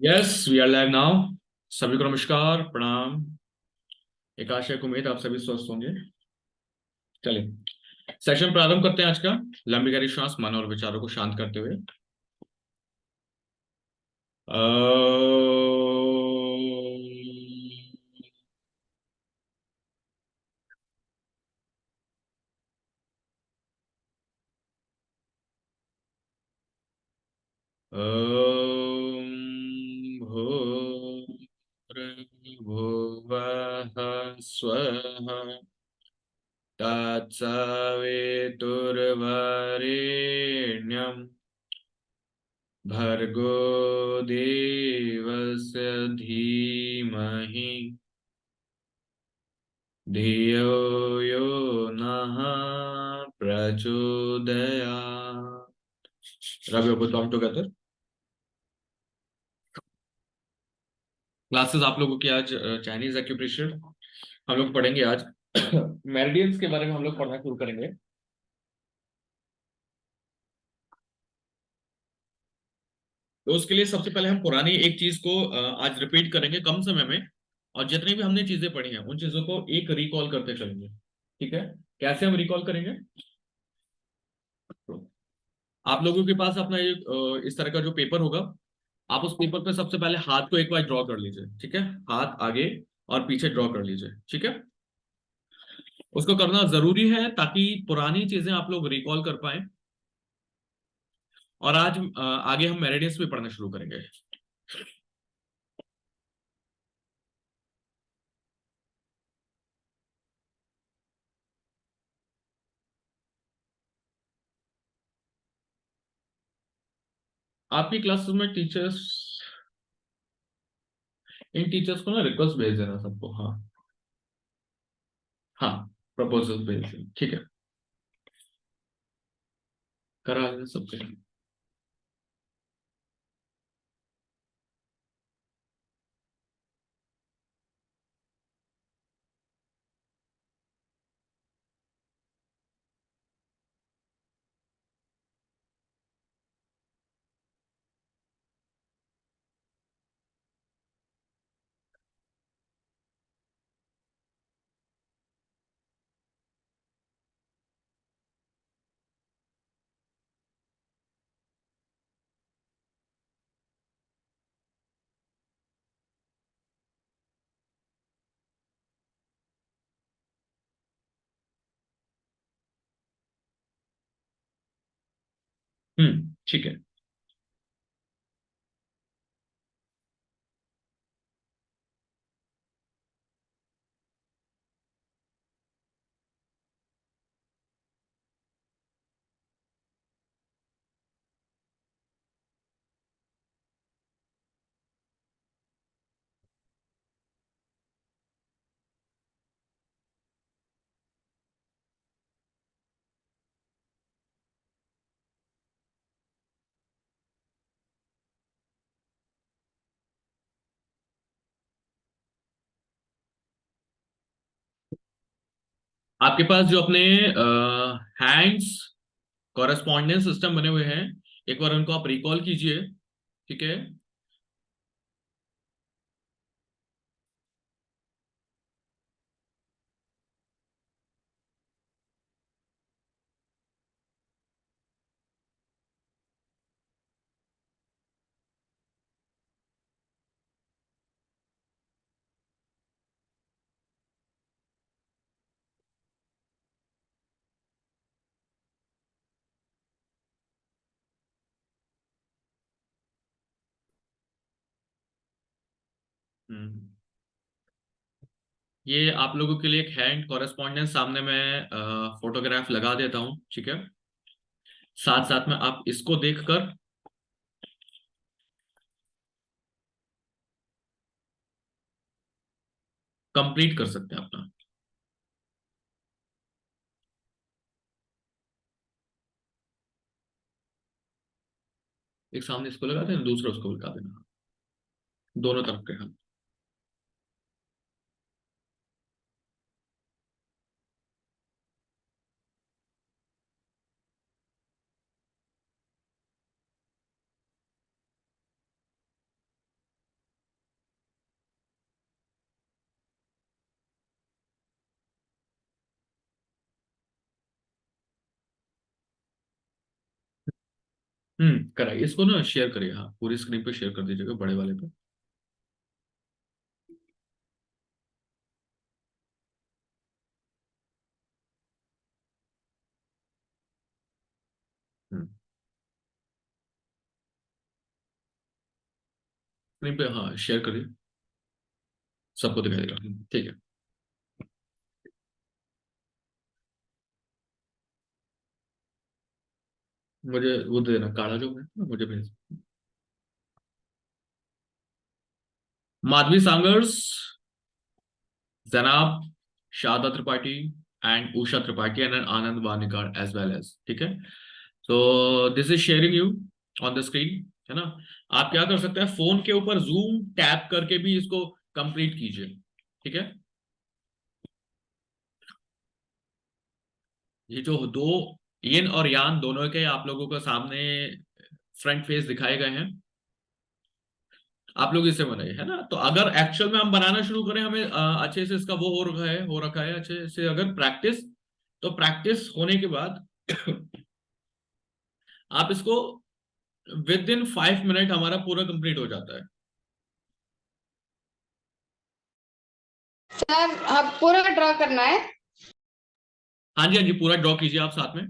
Yes we are live now. सभी को नमस्कार प्रणाम। एक आशा को उम्मीद आप सभी स्वस्थ होंगे। चलिए सेशन प्रारंभ करते हैं आज का। लंबी गहरी श्वास मन और विचारों को शांत करते हुए। ओम भूर्भुवः स्वः तत्सवितुर्वरेण्यं भर्गो देवस्य धीमहि धियो यो नः प्रचोदयात्। रवि बुद्धम टुगेदर। क्लासेस आप लोगों की आज चाइनीज एक्यूप्रेशर हम लोग पढ़ेंगे आज। मेरिडियंस के बारे में हम लोग पढ़ना शुरू करेंगे। तो उसके लिए सबसे पहले हम पुरानी एक चीज को आज रिपीट करेंगे कम समय में। और जितनी भी हमने चीजें पढ़ी हैं उन चीजों को एक रिकॉल करते चलेंगे। ठीक है। कैसे हम रिकॉल करेंगे? तो आप लोगों के पास अपना एक इस तरह का जो पेपर होगा। आप उस पेपर पे सबसे पहले हाथ को एक बार ड्रॉ कर लीजिए। ठीक है। हाथ आगे और पीछे ड्रॉ कर लीजिए। ठीक है। उसको करना जरूरी है ताकि पुरानी चीजें आप लोग रिकॉल कर पाए। और आज आगे हम मेरिडियंस भी पढ़ना शुरू करेंगे। आपकी क्लासेस में टीचर्स, इन टीचर्स को ना रिक्वेस्ट भेज देना सबको। हाँ। हाँ। प्रपोजल भेज देना। ठीक है। करा देना सबके। ठीक है। आपके पास जो अपने हैंड्स कॉरेस्पॉन्डेंस सिस्टम बने हुए हैं, एक बार उनको आप रिकॉल कीजिए। ठीक है। हम्म ये आप लोगों के लिए एक हैंड कॉरेस्पॉन्डेंस सामने मैं फोटोग्राफ लगा देता हूँ। ठीक है। साथ साथ में आप इसको देखकर कंप्लीट कर सकते हैं अपना। एक सामने इसको लगा देना, दूसरा उसको लगा देना। दोनों तरफ के हाथ। कराइए इसको ना, शेयर करिए, हाँ पूरी स्क्रीन पे शेयर कर दीजिएगा, बड़े वाले पे। हम्म स्क्रीन पे हाँ शेयर करिए, सबको दिखाई देगा, ठीक है। मुझे वो दे देना काढ़ा जो है ना, मुझे भेज। माधवी सांगर्स, जनाब, शादा Tripathi, and Usha Tripathi, and Anand Vanikar as well as, ठीक है। तो this is sharing you on the screen, है ना। आप क्या कर सकते हैं, फोन के ऊपर जूम टैप करके भी इसको कंप्लीट कीजिए, ठीक है। ये जो दो यिन और यान दोनों के आप लोगों के सामने फ्रंट फेस दिखाए गए हैं, आप लोग इसे बनाइए, है ना। तो अगर एक्चुअल में हम बनाना शुरू करें, हमें अच्छे से इसका वो हो रखा है अच्छे से, अगर प्रैक्टिस, तो प्रैक्टिस होने के बाद आप इसको विद इन 5 मिनट हमारा पूरा कंप्लीट हो जाता है। सर आप पूरा ड्रॉ करना है। हाँ जी, हाँ जी, पूरा ड्रॉ कीजिए आप साथ में।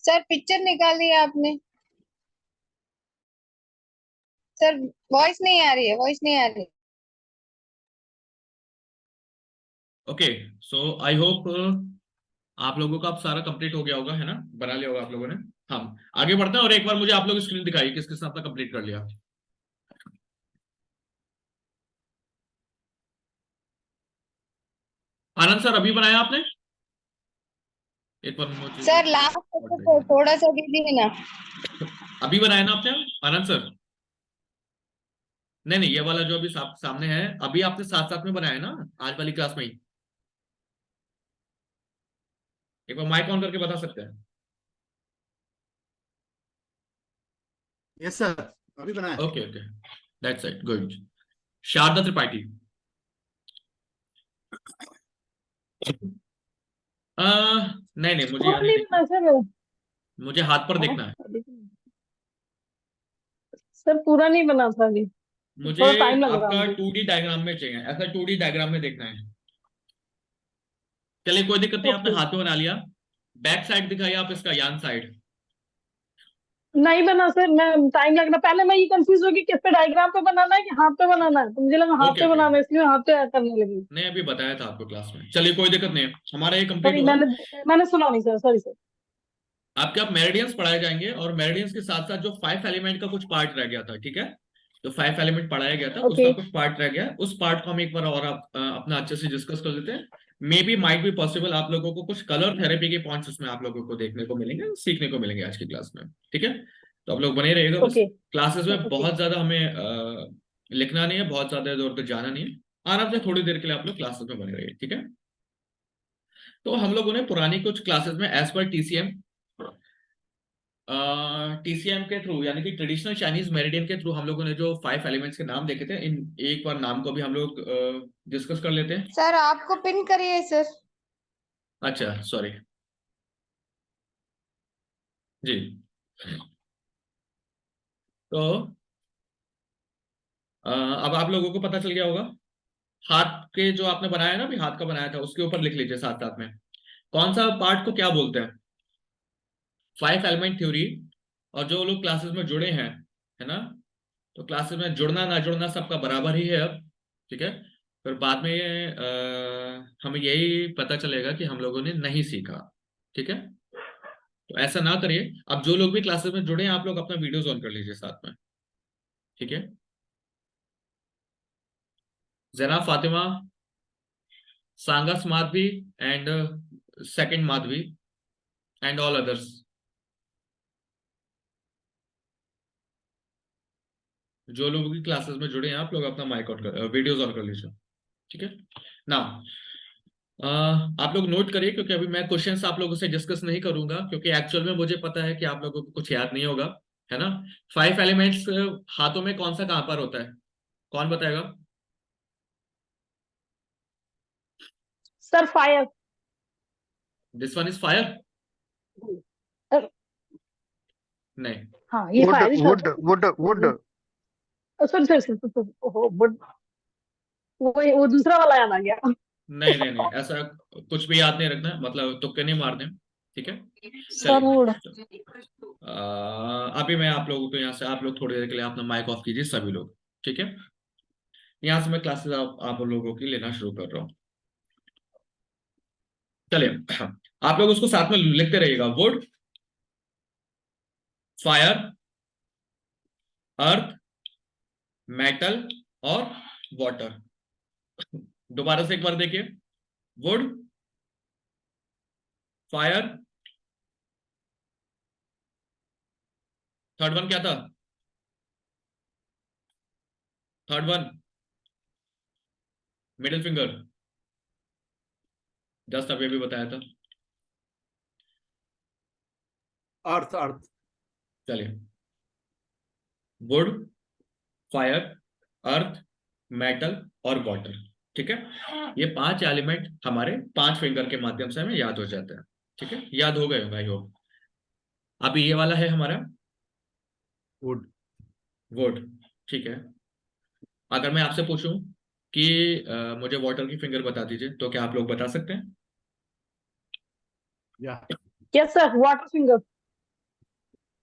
सर पिक्चर निकाली है आपने? सर वॉइस नहीं आ रही है, वॉइस नहीं आ रही। ओके, सो आई होप आप लोगों का अब सारा कंप्लीट हो गया होगा, है ना? बना लिया होगा आप लोगों ने। हम आगे बढ़ते हैं और एक बार मुझे आप लोग स्क्रीन दिखाइए किस किसने अपना कंप्लीट कर लिया। आनंद सर, अभी बनाया आपने? एक बार मुझे सर लास्ट तो थोड़ा सा दीजिए ना। अभी बनाया ना आपने, आनंद सर? नहीं नहीं, ये वाला जो अभी सामने है, अभी आपने साथ साथ में बनाया ना, आज वाली क्लास में ही? एक बार माइक ऑन करके बता सकते हैं? यस सर, अभी बनाया। Okay okay, that's it, good. Sharda Tripathi. नहीं नहीं, मुझे पूरा याद नहीं नहीं देखना, बना सर। मुझे हाथ पर देखना है। सर पूरा नहीं बना था अभी, मुझे थोड़ा टाइम लग रहा है आपका मुझे। 2D डायग्राम में चाहिए, ऐसा 2D डायग्राम में देखना है। चलिए कोई दिक्कत नहीं, आपने ओके, हाथ पे बना लिया। बैक साइड दिखाइए आप इसका, यान साइड। नहीं बना सर, मैं टाइम लग रहा, पहले मैं ये कंफ्यूज होगी किस पे, डायग्राम पे बनाना है कि हाथ पे बनाना है, तो मुझे लगा हाथ ओके पे ओके, बनाना है, इसलिए मैं हाथ पे करने लगी। नहीं अभी बताया था आपको क्लास में। चलिए कोई दिक्कत नहीं है, हमारा ये कंप्लीट सॉरी, होगा। मैंने सुना नहीं सर, सॉरी सर। आपके आप मेरिडियंस पढ़ाए जाएंगे, और मेरिडियंस के साथ साथ जो 5 एलिमेंट का कुछ पार्ट रह गया था, ठीक है? जो 5 एलिमेंट पढ़ाया गया था ओके उसका कुछ पार्ट रह गया, उस पार्ट को हम एक बार और अपना अच्छे से डिस्कस कर लेते हैं। May be might be possible आप लोगों को कुछ कलर थेरेपी के पॉइंट्स उसमें आप लोगों को देखने को मिलेंगे, सीखने को मिलेंगे आज की क्लास में, ठीक है? तो आप लोग बने रहिएगा बस। ओके क्लासेस में ओके। बहुत ज्यादा हमें लिखना नहीं है, बहुत ज्यादा इधर उधर जाना नहीं है। आराम से थोड़ी देर के लिए आप लोग क्लासेस में बने रहिए, ठीक है? तो हम लोगों ने पुरानी कुछ क्लासेस में एज पर टीसीएम, टीसीएम के थ्रू, यानी कि ट्रेडिशनल चाइनीज मेरिडियन के थ्रू, हम लोगों ने जो 5 एलिमेंट्स के नाम देखे थे, इन एक बार नाम को भी हम लोग डिस्कस कर लेते हैं। सर आपको पिन करिए सर। अच्छा सॉरी जी। तो अब आप लोगों को पता चल गया होगा। हाथ के जो आपने बनाया ना, अभी हाथ का बनाया था, उसके ऊपर लिख लीजिए साथ साथ में कौन सा पार्ट को क्या बोलते हैं। 5 एलिमेंट थ्योरी, और जो लोग क्लासेस में जुड़े हैं, है ना, तो क्लासेस में जुड़ना ना जुड़ना सबका बराबर ही है अब, ठीक है? फिर बाद में ये हमें यही पता चलेगा कि हम लोगों ने नहीं सीखा, ठीक है? तो ऐसा ना करिए। अब जो लोग भी क्लासेस में जुड़े हैं, आप लोग अपना वीडियोस ऑन कर लीजिए साथ में, ठीक है? जना फातिमा, सांगस Madhavi, and second Madhavi, and all others, जो लोग भी क्लासेस में जुड़े हैं, आप लोग अपना माइक ऑन कर, वीडियोस ऑन कर लीजिए, ठीक है ना? आप लोग नोट करिए, क्योंकि अभी मैं क्वेश्चंस आप लोगों से डिस्कस नहीं करूंगा, क्योंकि एक्चुअल में मुझे पता है कि आप लोगों को कुछ याद नहीं होगा, है ना? 5 एलिमेंट्स हाथों में कौन सा कहां पर होता है, कौन बताएगा? Sir fire. This one is fire? नहीं। हाँ ये वुड फायर ही था would sir. Would would. Sorry sir sir sir, ओहो बट वो दूसरा वाला याद आ गया। नहीं नहीं नहीं, ऐसा कुछ भी याद नहीं रखना, मतलब तुक्के नहीं मारने, ठीक है? Sir would. चलिए, अभी मैं आप लोगों को यहाँ से, आप लोग थोड़ी देर के लिए अपना माइक ऑफ कीजिए सभी लोग, ठीक है? यहाँ से मैं क्लासेस आप लोगों की लेना शुरू कर रहा हूँ। चलिए, आप लोग उसको साथ में लिखते रहिएगा। वुड, फायर, अर्थ, मेटल और वाटर। दोबारा से एक बार देखिए। वुड, फायर, थर्ड वन क्या था? Third one, middle finger, just अभी अभी बताया था। अर्थ अर्थ। चलिए, वुड, फायर, अर्थ, मेटल और वाटर, ठीक है? ये 5 एलिमेंट हमारे 5 फिंगर के माध्यम से हमें याद हो जाता है, ठीक है? याद हो गए भाई हो? अभी ये वाला है हमारा वुड। वुड, ठीक है? अगर मैं आपसे पूछूं कि मुझे वाटर की फिंगर बता दीजिए, तो क्या आप लोग बता सकते हैं? या yes sir, water finger.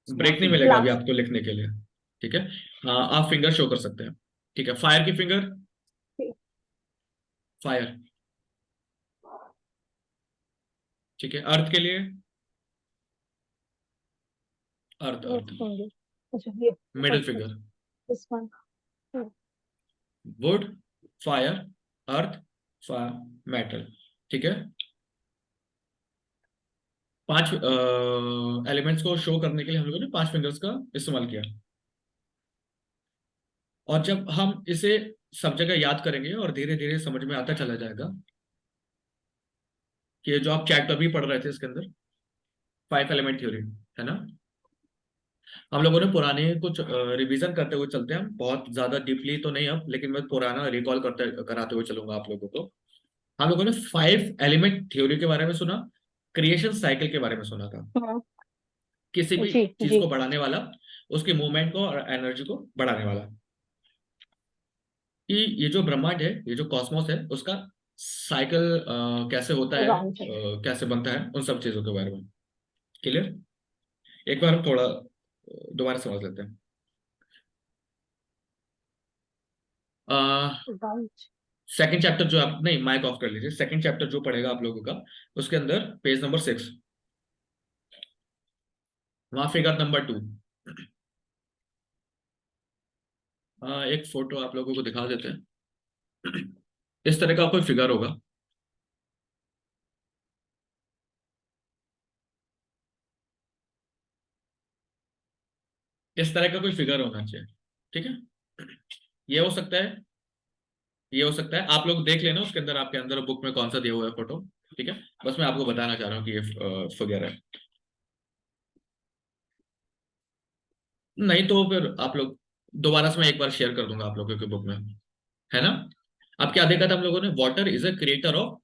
Break नहीं मिलेगा अभी आपको लिखने के लिए, ठीक है। हाँ, आप फिंगर शो कर सकते हैं, ठीक है। फायर की फिंगर, फायर, ठीक है। अर्थ के लिए, अर्थ, अर्थ। अच्छा ये middle finger, this one. Would, fire, earth, fire, metal, ठीक है। 5 एलिमेंट्स को शो करने के लिए हम लोगों ने 5 फिंगर्स का इस्तेमाल किया। और जब हम इसे सब जगह याद करेंगे और धीरे धीरे समझ में आता चला जाएगा कि जो आप चैप्टर भी पढ़ रहे थे इसके अंदर 5 एलिमेंट थ्योरी, है ना। हम लोगों ने पुराने कुछ रिवीजन करते हुए चलते हैं, बहुत ज्यादा डीपली तो नहीं अब, लेकिन मैं पुराना रिकॉल करते कराते हुए चलूंगा आप लोगों को। हम लोगों ने 5 एलिमेंट थ्योरी के बारे में सुना, क्रिएशन साइकिल के बारे में सुना था, हाँ, किसी भी जी चीज जी को बढ़ाने वाला, उसकी मूवमेंट को और एनर्जी को बढ़ाने वाला, कि ये जो ब्रह्मांड है, ये जो कॉस्मोस है, उसका साइकिल कैसे होता है, राउंड कैसे बनता है, उन सब चीजों के बारे में। क्लियर? एक बार हम थोड़ा दोबारा समझ लेते हैं। राउंड सेकंड चैप्टर जो आप, नहीं माइक ऑफ कर लीजिए, सेकंड चैप्टर जो पढ़ेगा आप लोगों का, उसके अंदर पेज नंबर 6, वहां फिगर नंबर 2, एक फोटो आप लोगों को दिखा देते हैं। इस तरह का कोई फिगर होगा, इस तरह का कोई फिगर होना चाहिए, ठीक है। ये हो सकता है, ये हो सकता है, आप लोग देख लेना उसके अंदर, आपके अंदर बुक में कौन सा दिया हुआ है फोटो, ठीक है। बस मैं आपको बताना चाह रहा हूँ कि ये फिगर है। नहीं तो फिर आप लोग दोबारा से मैं एक बार शेयर कर दूंगा आप लोगों की बुक में, है ना। अब क्या देखा था हम लोगों ने, water is a creator of,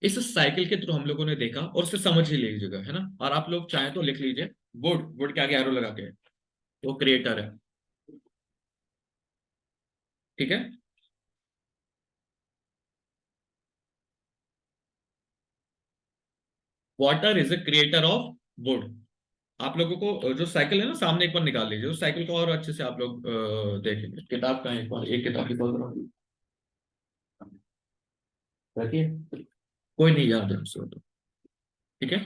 इस साइकिल के थ्रू हम लोगों ने देखा और उसे समझ ही लीजिएगा, है ना। और आप लोग चाहे तो लिख लीजिए, वुड, वुड के आगे एरो लगा के, वो क्रिएटर है, ठीक है। Water is a creator of would. आप लोगों को जो साइकिल है ना, सामने एक बार निकाल लीजिए उस साइकिल को, और अच्छे से आप लोग देखेंगे। किताब का एक बार, एक किताब की खोल रहा हूँ, रखिए, कोई नहीं याद है उसको तो, ठीक है।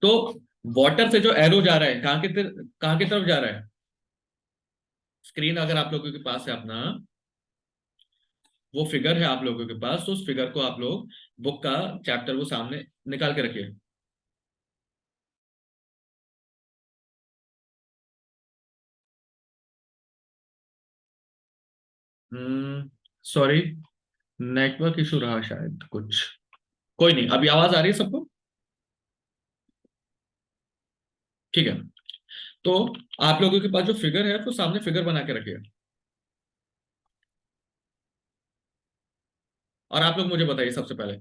तो वाटर से जो एरो जा रहा है, कहाँ की तरफ जा रहा है, स्क्रीन अगर आप लोगों के पास है अपना, वो फिगर है आप लोगों के पास, तो उस फिगर को आप लोग बुक का चैप्टर वो सामने निकाल के रखिए। सॉरी, नेटवर्क इशू रहा शायद कुछ, कोई नहीं, अभी आवाज आ रही है सबको, ठीक है। तो आप लोगों के पास जो फिगर है, तो सामने फिगर बना के रखिए। और आप लोग मुझे बताइए सबसे पहले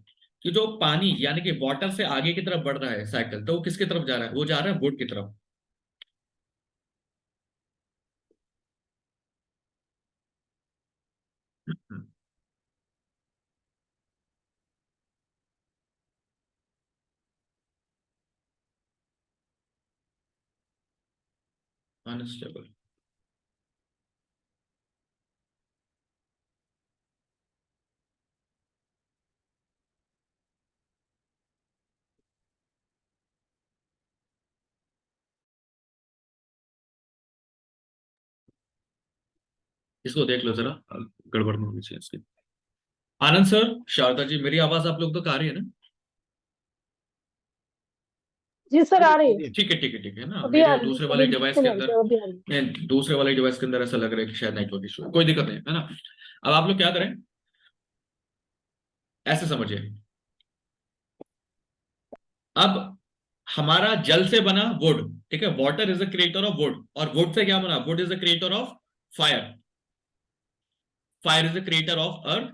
कि जो पानी यानी कि वाटर से आगे की तरफ बढ़ रहा है साइकिल, तो वो किसकी तरफ जा रहा है, वो जा रहा है वुड की तरफ। अनस्टेबल, इसको देख लो जरा, गड़बड़ में होनी चाहिए इसकी। आनंद सर, शारदा जी, मेरी आवाज आप लोग तक आ रही है ना? जी सर आ रही है, ठीक है, ठीक है, ठीक है ना। अभी आ मेरे रही है, दूसरे अभी वाले डिवाइस बिल्कुल के नहीं आ अंदर, रही, अभी आ रही है। दूसरे वाले डिवाइस के अंदर ऐसा लग रहा है कि शायद नेटवर्क इशू है, कोई दिक्कत नहीं है ना। अब आप लोग क्या करें, ऐसे समझिए, अब हमारा जल से बना वुड, ठीक है, water is the creator of would, और वुड से क्या बना, would is the creator of fire, fire is the creator of earth,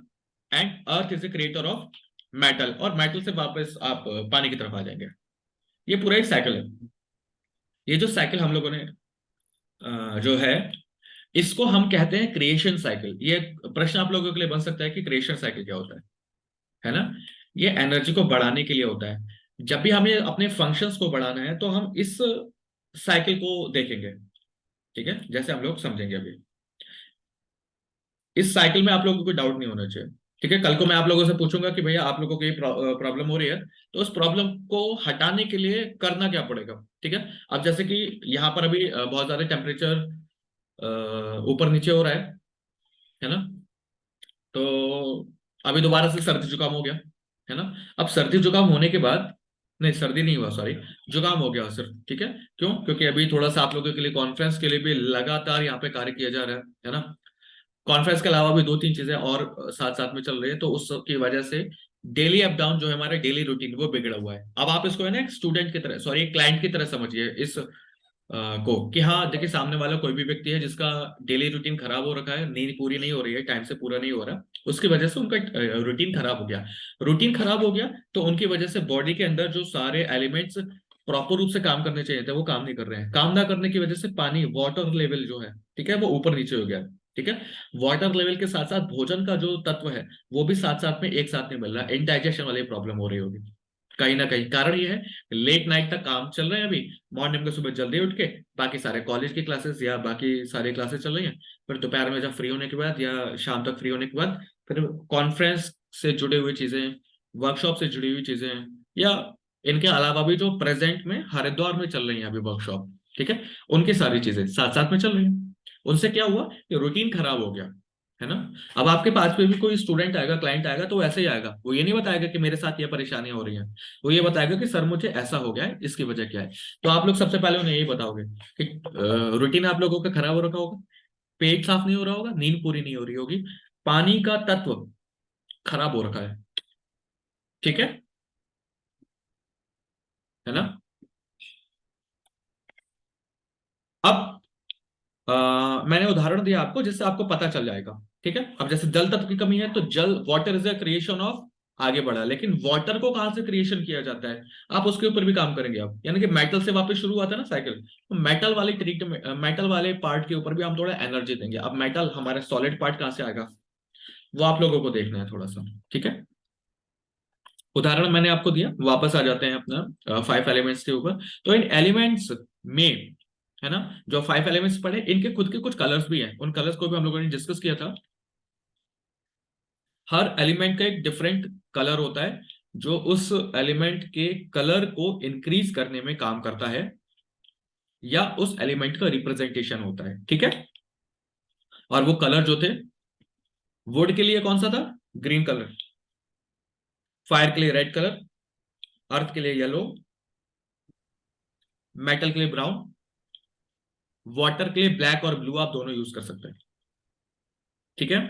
and earth is the creator of metal, और मेटल से वापस आप पानी की तरफ आ जाएंगे। ये पूरा एक साइकिल है। ये जो साइकिल हम लोगों ने जो है, इसको हम कहते हैं क्रिएशन साइकिल। ये प्रश्न आप लोगों के लिए बन सकता है कि क्रिएशन साइकिल क्या होता है ना। ये एनर्जी को बढ़ाने के लिए होता है। जब भी हमें अपने फंक्शंस को बढ़ाना है तो हम इस साइकिल को देखेंगे, ठीक है, जैसे हम लोग समझेंगे अभी। इस साइकिल में आप लोगों को कोई डाउट नहीं होना चाहिए, ठीक है। कल को मैं आप लोगों से पूछूंगा कि भैया आप लोगों को ये प्रॉब्लम हो रही है, तो उस प्रॉब्लम को हटाने के लिए करना क्या पड़ेगा, ठीक है। अब जैसे कि यहाँ पर अभी बहुत ज्यादा टेम्परेचर ऊपर नीचे हो रहा है ना, तो अभी दोबारा से सर्दी जुकाम हो गया, है ना। अब सर्दी जुकाम होने के बाद, नहीं सर्दी नहीं हुआ, सॉरी, जुकाम हो गया सिर्फ, ठीक है। क्यों? क्योंकि अभी थोड़ा सा आप लोगों के लिए कॉन्फ्रेंस के लिए भी लगातार यहाँ पे कार्य किया जा रहा है ना। कॉन्फ्रेंस के अलावा भी दो तीन चीजें और साथ साथ में चल रही है, तो उसकी वजह से डेली अप डाउन जो है हमारे डेली रूटीन वो बिगड़ा हुआ है। अब आप इसको है ना एक स्टूडेंट की तरह, सॉरी एक क्लाइंट की तरह समझिए इस को, कि हाँ देखिए सामने वाला कोई भी व्यक्ति है जिसका डेली रूटीन खराब हो रखा है, नींद पूरी नहीं हो रही है, टाइम से पूरा नहीं हो रहा, उसकी वजह से उनका रूटीन खराब हो गया। रूटीन खराब हो गया तो उनकी वजह से बॉडी के अंदर जो सारे एलिमेंट्स प्रॉपर रूप से काम करने चाहिए थे वो काम नहीं कर रहे हैं। काम ना करने की वजह से पानी वाटर लेवल जो है, ठीक है, वो ऊपर नीचे हो गया, ठीक है। वाटर लेवल के साथ साथ भोजन का जो तत्व है वो भी साथ साथ में एक साथ नहीं मिल रहा, इनडाइजेशन वाली प्रॉब्लम हो रही होगी कहीं ना कहीं। कारण ये है लेट नाइट तक काम चल रहे हैं, अभी मॉर्निंग में सुबह जल्दी उठ के बाकी सारे कॉलेज की क्लासेस या बाकी सारी क्लासेस चल रही हैं, फिर दोपहर में जब फ्री होने के बाद या शाम तक फ्री होने के बाद फिर कॉन्फ्रेंस से जुड़े हुई चीजें, वर्कशॉप से जुड़ी हुई चीजें, या इनके अलावा भी जो प्रेजेंट में हरिद्वार में चल रही है अभी वर्कशॉप, ठीक है, उनकी सारी चीजें साथ साथ में चल रही हैं। उनसे क्या हुआ कि रूटीन खराब हो गया, है ना। अब आपके पास में भी कोई स्टूडेंट आएगा, क्लाइंट आएगा, तो वैसे ही आएगा, वो ये नहीं बताएगा कि मेरे साथ ये परेशानियां हो रही हैं, वो ये बताएगा कि सर मुझे ऐसा हो गया है, इसकी वजह क्या है। तो आप लोग सबसे पहले उन्हें यही बताओगे कि रूटीन आप लोगों का खराब हो रखा होगा, पेट साफ नहीं हो रहा होगा, नींद पूरी नहीं हो रही होगी, पानी का तत्व खराब हो रखा है, ठीक है ना। अब मैंने उदाहरण दिया आपको जिससे आपको पता चल जाएगा, ठीक है। अब जैसे जल तत्व की कमी है तो जल, water is a creation of, आगे बढ़ा, लेकिन वाटर को कहां से क्रिएशन किया जाता है, आप उसके ऊपर भी काम करेंगे आप, यानी कि मेटल से वापस शुरू हुआ था ना साइकिल, तो मेटल वाली ट्रीटमेंट, मेटल वाले पार्ट के ऊपर भी हम थोड़ा एनर्जी देंगे। अब मेटल हमारे सॉलिड पार्ट कहां से आएगा वो आप लोगों को देखना है थोड़ा सा, ठीक है। उदाहरण मैंने आपको दिया, वापस आ जाते हैं अपना 5 एलिमेंट्स के ऊपर। तो इन एलिमेंट्स में, है ना, जो 5 एलिमेंट्स पढ़े इनके खुद के कुछ कलर्स भी हैं, उन कलर्स को भी हम लोगों ने डिस्कस किया था। हर एलिमेंट का एक डिफरेंट कलर होता है जो उस एलिमेंट के कलर को इंक्रीज करने में काम करता है, या उस एलिमेंट का रिप्रेजेंटेशन होता है, ठीक है। और वो कलर जो थे, वुड के लिए कौन सा था, ग्रीन कलर, फायर के लिए रेड कलर, अर्थ के लिए येलो, मेटल के लिए ब्राउन, वाटर के लिए ब्लैक और ब्लू, आप दोनों यूज कर सकते हैं, ठीक है।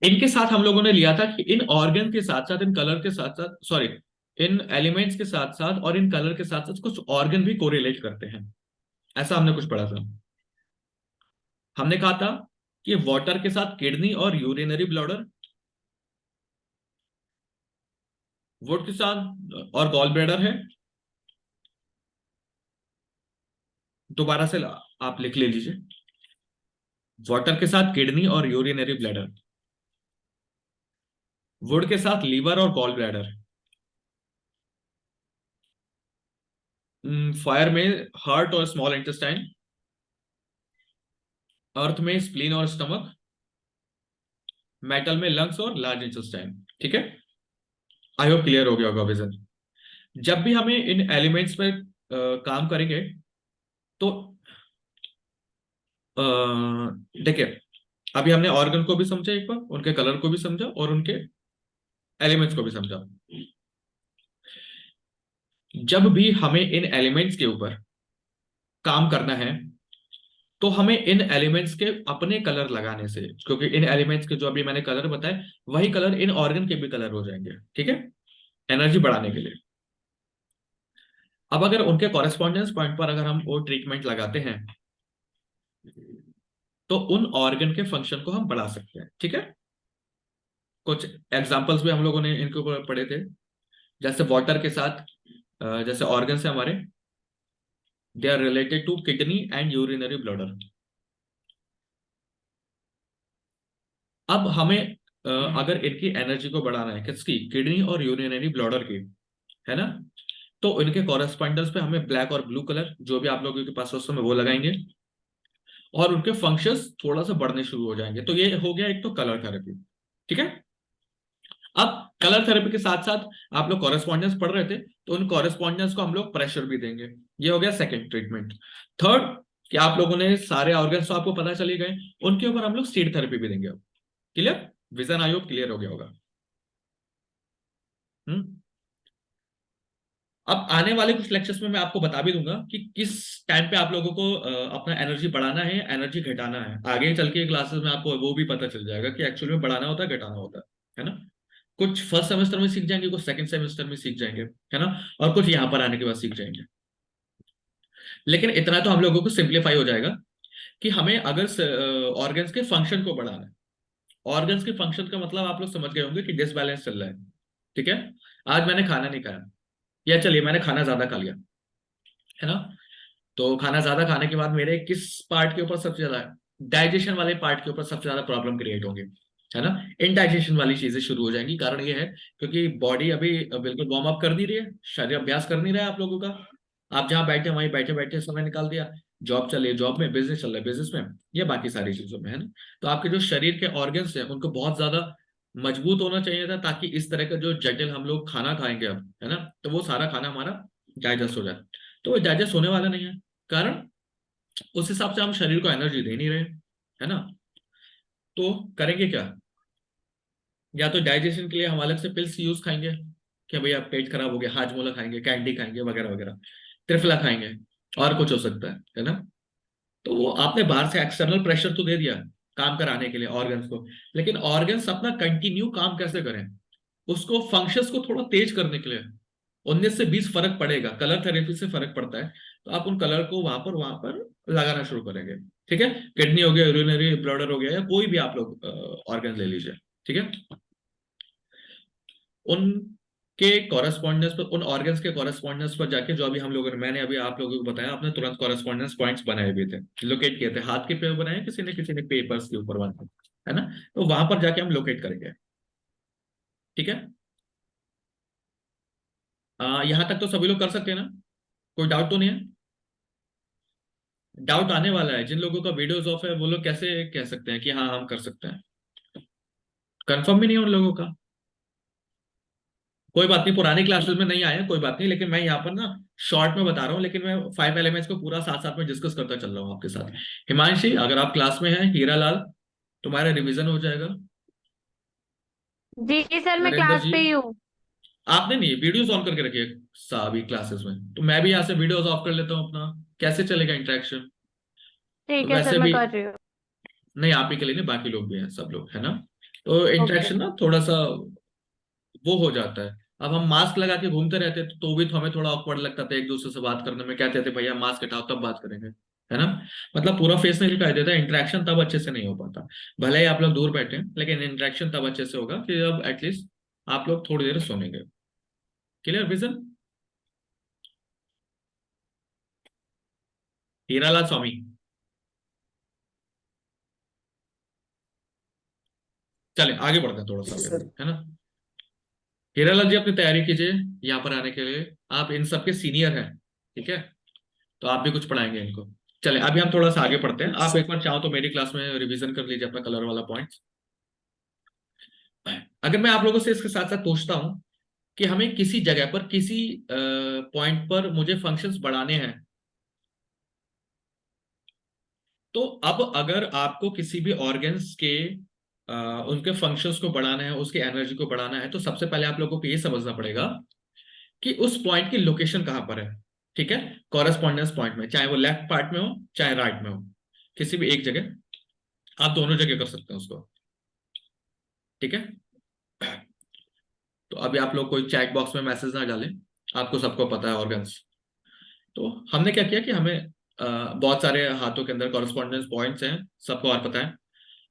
इनके साथ हम लोगों ने लिया था कि इन ऑर्गन के साथ साथ, इन कलर के साथ साथ, सॉरी, इन एलिमेंट्स के साथ साथ और इन कलर के साथ साथ कुछ ऑर्गन भी कोरिलेट करते हैं, ऐसा हमने कुछ पढ़ा था। हमने कहा था कि वाटर के साथ किडनी और यूरिनरी ब्लैडर, वुड के साथ और गॉल ब्लैडर है। दोबारा से आप लिख ले लीजिए, वाटर के साथ किडनी और यूरिनरी ब्लैडर, वुड के साथ लीवर और गॉल ब्लैडर, फायर में हार्ट और स्मॉल इंटेस्टाइन, अर्थ में स्प्लीन और स्टमक, मेटल में लंग्स और लार्ज इंटेस्टाइन, ठीक है। आई होप क्लियर हो गया होगा विजन। जब भी हमें इन एलिमेंट्स पर काम करेंगे तो देखिए, अभी हमने ऑर्गन को भी समझा एक बार, उनके कलर को भी समझा और उनके एलिमेंट्स को भी समझा। जब भी हमें इन एलिमेंट्स के ऊपर काम करना है तो हमें इन एलिमेंट्स के अपने कलर लगाने से, क्योंकि इन एलिमेंट्स के जो अभी मैंने कलर बताए वही कलर इन ऑर्गन के भी कलर हो जाएंगे, ठीक है, एनर्जी बढ़ाने के लिए। अब अगर उनके कॉरेस्पॉन्डेंस पॉइंट पर अगर हम वो ट्रीटमेंट लगाते हैं तो उन ऑर्गन के फंक्शन को हम बढ़ा सकते हैं, ठीक है। कुछ एग्जांपल्स भी हम लोगों ने इनके ऊपर पढ़े थे, जैसे वाटर के साथ जैसे ऑर्गन है हमारे, they are related to kidney and urinary bladder. अब हमें अगर इनकी एनर्जी को बढ़ाना है, किसकी, किडनी और यूरिनरी ब्लॉडर की, है ना, तो इनके कॉरेस्पॉन्डेंस पे हमें ब्लैक और ब्लू कलर जो भी आप लोगों के पास उस समय वो लगाएंगे और उनके फंक्शंस थोड़ा सा बढ़ने शुरू हो जाएंगे। तो ये हो गया एक तो कलर थेरेपी, ठीक है। अब कलर थेरेपी के साथ साथ आप लोग कॉरेस्पॉन्डेंस पढ़ रहे थे, तो उन कॉरेस्पॉन्डेंस को हम लोग प्रेशर भी देंगे। ये हो गया सेकंड ट्रीटमेंट। थर्ड, कि आप लोगों ने सारे ऑर्गन्स तो आपको पता चले गए, उनके ऊपर हम लोग सीड थेरेपी भी देंगे। Clear, vision I hope clear हो गया होगा। अब आने वाले कुछ लेक्चर्स में मैं आपको बता भी दूंगा कि किस टाइम पे आप लोगों को अपना एनर्जी बढ़ाना है, एनर्जी घटाना है। आगे चल के क्लासेस में आपको वो भी पता चल जाएगा कि एक्चुअली में बढ़ाना होता है, घटाना होता है ना। कुछ फर्स्ट सेमेस्टर में सीख जाएंगे, कुछ सेकंड सेमेस्टर में सीख जाएंगे, है ना, और कुछ यहाँ पर आने के बाद सीख जाएंगे। लेकिन इतना तो हम लोगों को सिंप्लीफाई हो जाएगा कि हमें अगर ऑर्गन्स के फंक्शन को बढ़ाना है, ऑर्गन्स के फंक्शन का मतलब आप लोग समझ गए होंगे कि डिसबैलेंस चल रहा है, ठीक है। आज मैंने खाना नहीं खाया, या चलिए मैंने खाना ज्यादा खा लिया, है ना, तो खाना ज्यादा खाने के बाद मेरे किस पार्ट के ऊपर सबसे ज्यादा, डाइजेशन वाले पार्ट के ऊपर सबसे ज्यादा प्रॉब्लम क्रिएट होंगे, है ना। इनडाइजेशन वाली चीजें शुरू हो जाएंगी। कारण ये है क्योंकि बॉडी अभी बिल्कुल वार्म अप कर नहीं रही है, शरीर अभ्यास कर नहीं रहा है आप लोगों का। आप जहां बैठे वहीं बैठे बैठे समय निकाल दिया, जॉब चल रही है जॉब में, बिजनेस चल रहा है बिजनेस में, ये बाकी सारी चीजों में, है ना। तो आपके जो शरीर के ऑर्गन्स हैं उनको बहुत ज्यादा मजबूत होना चाहिए था, ताकि इस तरह का जो जटिल हम लोग खाना खाएंगे अब, है ना, तो वो सारा खाना हमारा डाइजेस्ट हो जाए। तो वो डाइजेस्ट होने वाला नहीं है, कारण उस हिसाब से हम शरीर को एनर्जी दे नहीं रहे, है ना। तो करेंगे क्या, या तो डाइजेशन के लिए हम अलग से पिल्स यूज खाएंगे कि भैया पेट खराब हो गया, हाजमोला खाएंगे, कैंडी खाएंगे वगैरह वगैरह, त्रिफला खाएंगे, और कुछ हो सकता है ना। तो वो आपने बाहर से एक्सटर्नल प्रेशर तो दे दिया काम कराने के लिए ऑर्गन्स को, लेकिन ऑर्गन्स अपना कंटिन्यू काम कैसे करें, उसको फंक्शंस को थोड़ा तेज करने के लिए 19 से 20 फर्क पड़ेगा, कलर थेरेपी से फर्क पड़ता है। तो आप उन कलर को वहां पर लगाना शुरू करेंगे, ठीक है। किडनी हो गया, यूरिनरी ब्लडर हो गया, या कोई भी आप लोग ऑर्गन ले लीजिए, ठीक है। उनके कॉरेस्पॉन्डेंस पर, उन ऑर्गन्स के कॉरेस्पॉन्डेंस पर जाके, जो अभी हम लोगों ने, मैंने अभी आप लोगों को बताया, आपने तुरंत कॉरेस्पॉन्डेंस पॉइंट्स बनाए हुए थे, लोकेट किए थे, हाथ के पे बनाए, किसी ने पेपर्स के ऊपर बनाए, है ना। तो वहां पर जाके हम लोकेट करेंगे, ठीक है। यहां तक तो सभी लोग कर सकते हैं ना, कोई डाउट तो नहीं है। डाउट आने वाला है, जिन लोगों का वीडियोस ऑफ है वो लोग कैसे कह सकते हैं कि हाँ हम कर सकते हैं, कंफर्म भी नहीं है उन लोगों का। कोई बात नहीं, पुरानी क्लासेस में नहीं आए, कोई बात नहीं, लेकिन मैं यहाँ पर ना शॉर्ट में बता रहा हूँ, लेकिन मैं 5 एलिमेंट्स को पूरा साथ साथ में डिस्कस करता चल रहा हूँ आपके साथ। हिमांशी, अगर आप क्लास में हैं, हीरा लाल, तुम्हारा रिवीजन हो जाएगा। जी सर, मैं नरेंद्र क्लास जी, पे ही हूँ। आपने नहीं वीडियोस ऑन करके रखिए सभी क्लासेस में, तो मैं भी यहाँ से वीडियोस ऑफ कर लेता हूँ अपना, कैसे चलेगा इंटरेक्शन। ठीक है सर, वैसे मैं भी कर रही हूँ। नहीं, आप ही के लिए नहीं, बाकी लोग भी हैं, सब लोग, है ना। तो ओके। इंटरेक्शन ना थोड़ा सा वो हो जाता है। अब हम मास्क लगा के घूमते रहते तो भी तो हमें थोड़ा ऑकवर्ड लगता था एक दूसरे से बात करने में, कहते थे भैया मास्क हटाओ तब बात करेंगे, है ना। मतलब पूरा फेस नहीं दिखाई देता, इंटरेक्शन तब अच्छे से नहीं हो पाता। भले ही आप लोग दूर बैठे हैं, लेकिन इंटरेक्शन तब अच्छे से होगा कि जब एटलीस्ट आप लोग थोड़ी देर सोनेंगे। क्लियर विजन, हीरालाल स्वामी। चले आगे बढ़ते हैं थोड़ा सा फिर, है ना। हीरालाल जी अपनी तैयारी कीजिए यहाँ पर आने के लिए, आप इन सबके सीनियर हैं, ठीक है, तो आप भी कुछ पढ़ाएंगे इनको। चले अभी हम थोड़ा सा आगे पढ़ते हैं, आप एक बार चाहो तो मेरी क्लास में रिवीजन कर लीजिए अपना कलर वाला पॉइंट्स। अगर मैं आप लोगों से इसके साथ साथ पूछता हूं कि हमें किसी जगह पर, किसी पॉइंट पर मुझे फंक्शंस बढ़ाने हैं, तो अब अगर आपको किसी भी ऑर्गन्स के उनके फंक्शंस को बढ़ाना है, उसकी एनर्जी को बढ़ाना है, तो सबसे पहले आप लोगों को ये समझना पड़ेगा कि उस पॉइंट की लोकेशन कहां पर है, ठीक है। कॉरेस्पॉन्डेंस पॉइंट में, चाहे वो लेफ्ट पार्ट में हो चाहे राइट में हो, किसी भी एक जगह, आप दोनों जगह कर सकते हैं उसको, ठीक है। तो अभी आप लोग कोई चैट बॉक्स में मैसेज ना डालें, आपको सबको पता है ऑर्गन्स। तो हमने क्या किया कि हमें बहुत सारे हाथों के अंदर कॉरेस्पॉन्डेंस पॉइंट्स हैं, सबको और पता है,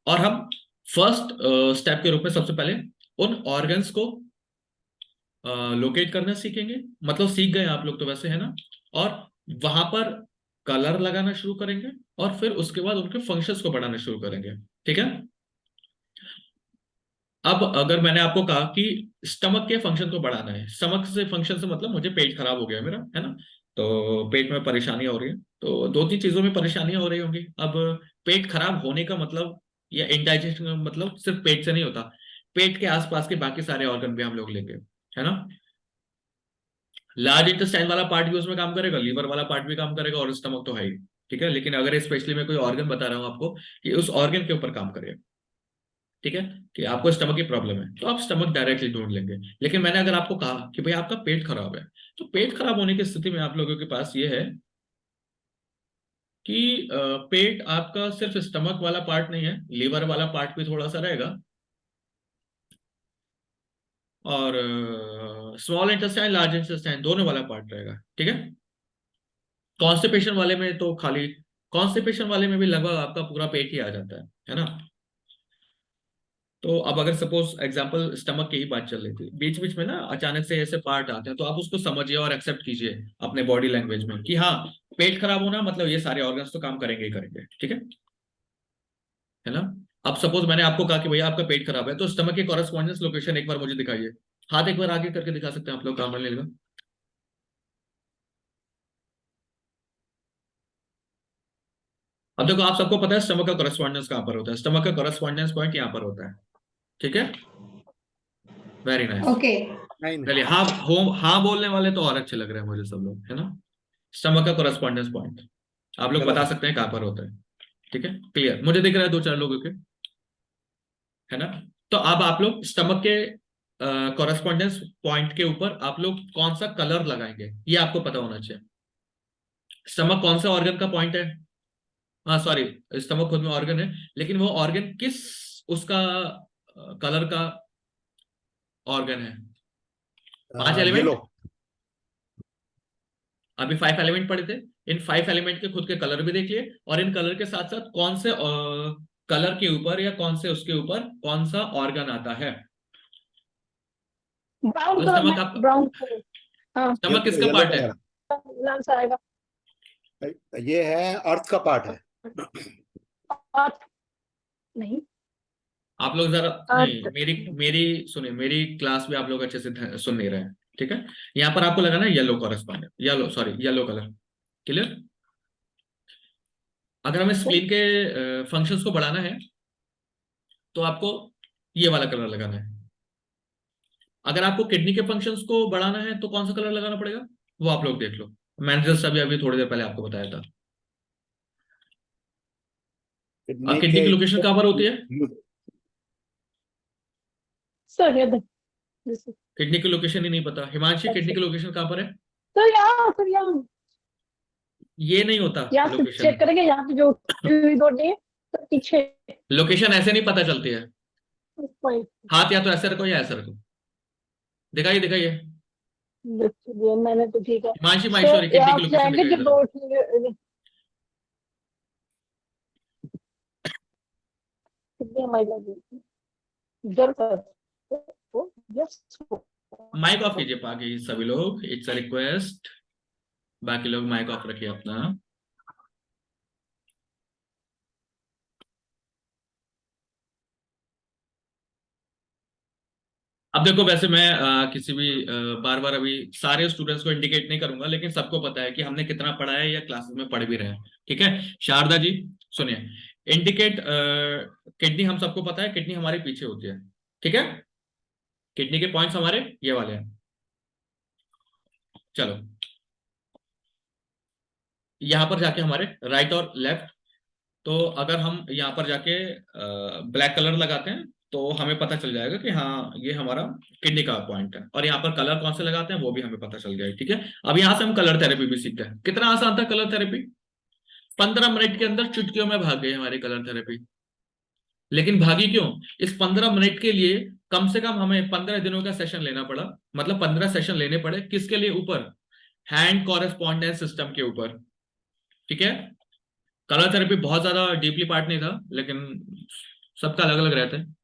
और हम फर्स्ट स्टेप के रूप में सबसे पहले उन ऑर्गन्स को लोकेट करना सीखेंगे। मतलब सीख गए आप लोग तो वैसे, है ना, और वहां पर कलर लगाना शुरू करेंगे, और फिर उसके बाद उनके फंक्शंस को बढ़ाना शुरू करेंगे, ठीक है। अब अगर मैंने आपको कहा कि स्टमक के फंक्शन को बढ़ाना है, स्टमक से फंक्शन से मतलब मुझे पेट खराब हो गया मेरा, है ना, तो पेट में परेशानियां हो रही है, तो दो तीन चीजों में परेशानियां हो रही होंगी। अब पेट खराब होने का मतलब या इंडाइजेशन का मतलब सिर्फ पेट से नहीं होता, पेट के आसपास के बाकी सारे ऑर्गन भी हम लोग लेंगे, है ना। लार्ज इंटेस्टाइन वाला पार्ट भी उसमें काम करेगा, लीवर वाला पार्ट भी काम करेगा, और स्टमक तो है ही, ठीक है। लेकिन अगर स्पेशली मैं कोई ऑर्गन बता रहा हूँ आपको कि उस ऑर्गन के ऊपर काम करेगा, ठीक है, कि आपको स्टमक की प्रॉब्लम है तो आप स्टमक डायरेक्टली ढूंढ लेंगे। लेकिन मैंने अगर आपको कहा कि भाई आपका पेट खराब है, तो पेट खराब होने की स्थिति में आप लोगों के पास ये है कि पेट आपका सिर्फ स्टमक वाला पार्ट नहीं है, लीवर वाला पार्ट भी थोड़ा सा रहेगा, और स्मॉल इंटेस्टाइन लार्ज इंटेस्टाइन दोनों वाला पार्ट रहेगा, ठीक है। कॉन्स्टिपेशन वाले में तो खाली, कॉन्स्टिपेशन वाले में भी लगभग आपका पूरा पेट ही आ जाता है ना। तो अब अगर सपोज एग्जांपल स्टमक की ही बात चल रही थी, बीच बीच में ना अचानक से ऐसे पार्ट आते हैं, तो आप उसको समझिए और एक्सेप्ट कीजिए अपने बॉडी लैंग्वेज में कि हाँ, पेट खराब होना मतलब ये सारे ऑर्गन्स तो काम करेंगे ही करेंगे, ठीक है ना। अब सपोज मैंने आपको कहा कि भैया आपका पेट खराब है, तो स्टमक के कॉरेस्पॉन्डेंस लोकेशन एक बार मुझे दिखाइए, हाथ एक बार आगे करके दिखा सकते हैं आप लोग, काम करने लेगा। अब देखो, आप सबको पता है स्टमक का कॉरेस्पॉन्डेंस कहाँ पर होता है, स्टमक का कॉरेस्पॉन्डेंस पॉइंट यहाँ पर होता है, ठीक है। Very nice. ओके। नहीं नहीं। चलिए, हाँ हो, हाँ बोलने वाले तो और अच्छे लग रहे हैं मुझे सब लोग, है ना। स्टमक का कॉरेस्पॉन्डेंस पॉइंट आप लोग गलत बता है। सकते हैं कहाँ पर होता है, ठीक है, क्लियर, मुझे दिख रहा है दो चार लोगों के, है ना। तो अब आप लोग स्टमक के कॉरेस्पॉन्डेंस पॉइंट के ऊपर आप लोग कौन सा कलर लगाएंगे, ये आपको पता होना चाहिए। स्टमक कौन सा ऑर्गन का पॉइंट है, हाँ सॉरी, स्टमक खुद में ऑर्गन है, लेकिन वो ऑर्गन किस उसका कलर का ऑर्गन है। पांच येलो। एलिमेंट, अभी 5 एलिमेंट पढ़े थे, इन 5 एलिमेंट के खुद के कलर भी देख लिए, और इन कलर के साथ साथ कौन से कलर के ऊपर या कौन से उसके ऊपर कौन सा ऑर्गन आता है। ब्राउन तो कलर में, स्टमक आप, ब्राउन कलर। हाँ, स्टमक किसका येलो पार्ट है। कलर। लाल सा आएगा। ये है अर्थ का पार्ट है। अर्थ नहीं, आप लोग जरा, अर्थ। नहीं मेरी मेरी सुनिए, मेरी क्लास भी आप लोग अच्छे से सुन नहीं रहे हैं, ठीक है। यहाँ पर आपको लगाना है yellow correspondent, yellow sorry yellow colour, clear. अगर हमें स्प्लीन के फंक्शंस को बढ़ाना है तो आपको ये वाला कलर लगाना है। अगर आपको किडनी के फंक्शंस को बढ़ाना है तो कौन सा कलर लगाना पड़ेगा, वो आप लोग देख लो, मैंने जस्ट अभी अभी थोड़ी देर पहले आपको बताया था। किडनी किडनी के की लोकेशन कहाँ पर होती है, सर ये देख, जैसे किडनी की लोकेशन ही नहीं पता, हिमांशी किडनी की लोकेशन कहाँ पर है। सर यहाँ ये नहीं होता यहाँ से लोकेशन, चेक करेंगे, यहाँ पे जो उठी हुई दो डे तो पीछे। लोकेशन ऐसे नहीं पता चलती है। वही, हाथ या तो ऐसे रखो या ऐसे रखो, दिखाइए दिखाइए। देखिए, मैंने तो ठीक है। हिमांशी माहेश्वरी सर किडनी की आप लोकेशन जाएंगे दिखाइए जो जरा। दो उठी हुई, कितनी हमारी लगी इधर पर। यस, माइक ऑफ कीजिए बाकी सभी लोग, इट्स अ रिक्वेस्ट, बाकी लोग माइक ऑफ रखिए अपना। अब देखो, वैसे मैं किसी भी बार बार अभी सारे स्टूडेंट्स को इंडिकेट नहीं करूंगा, लेकिन सबको पता है कि हमने कितना पढ़ा है या क्लासेस में पढ़ भी रहे हैं, ठीक है। शारदा जी सुनिए, इंडिकेट किडनी हम सबको पता है, किडनी हमारे पीछे होती है, ठीक है। किडनी के पॉइंट्स हमारे ये वाले हैं। चलो, यहाँ पर जाके हमारे राइट और लेफ्ट, तो अगर हम यहाँ पर जाके ब्लैक कलर लगाते हैं तो हमें पता चल जाएगा कि हाँ ये हमारा किडनी का पॉइंट है, और यहाँ पर कलर कौन से लगाते हैं वो भी हमें पता चल जाएगा, ठीक है। अब यहाँ से हम कलर थेरेपी भी सीखते हैं, कितना आसान था कलर थेरेपी, 15 मिनट के अंदर चुटकियों में भाग गई हमारी कलर थेरेपी। लेकिन भागी क्यों, इस 15 मिनट के लिए कम से कम हमें 15 दिनों का सेशन लेना पड़ा, मतलब 15 सेशन लेने पड़े, किसके लिए ऊपर, हैंड कॉरेस्पॉन्डेंस सिस्टम के ऊपर, ठीक है। कलर थेरेपी बहुत ज्यादा डीपली पार्ट नहीं था, लेकिन सबका अलग अलग रहता है।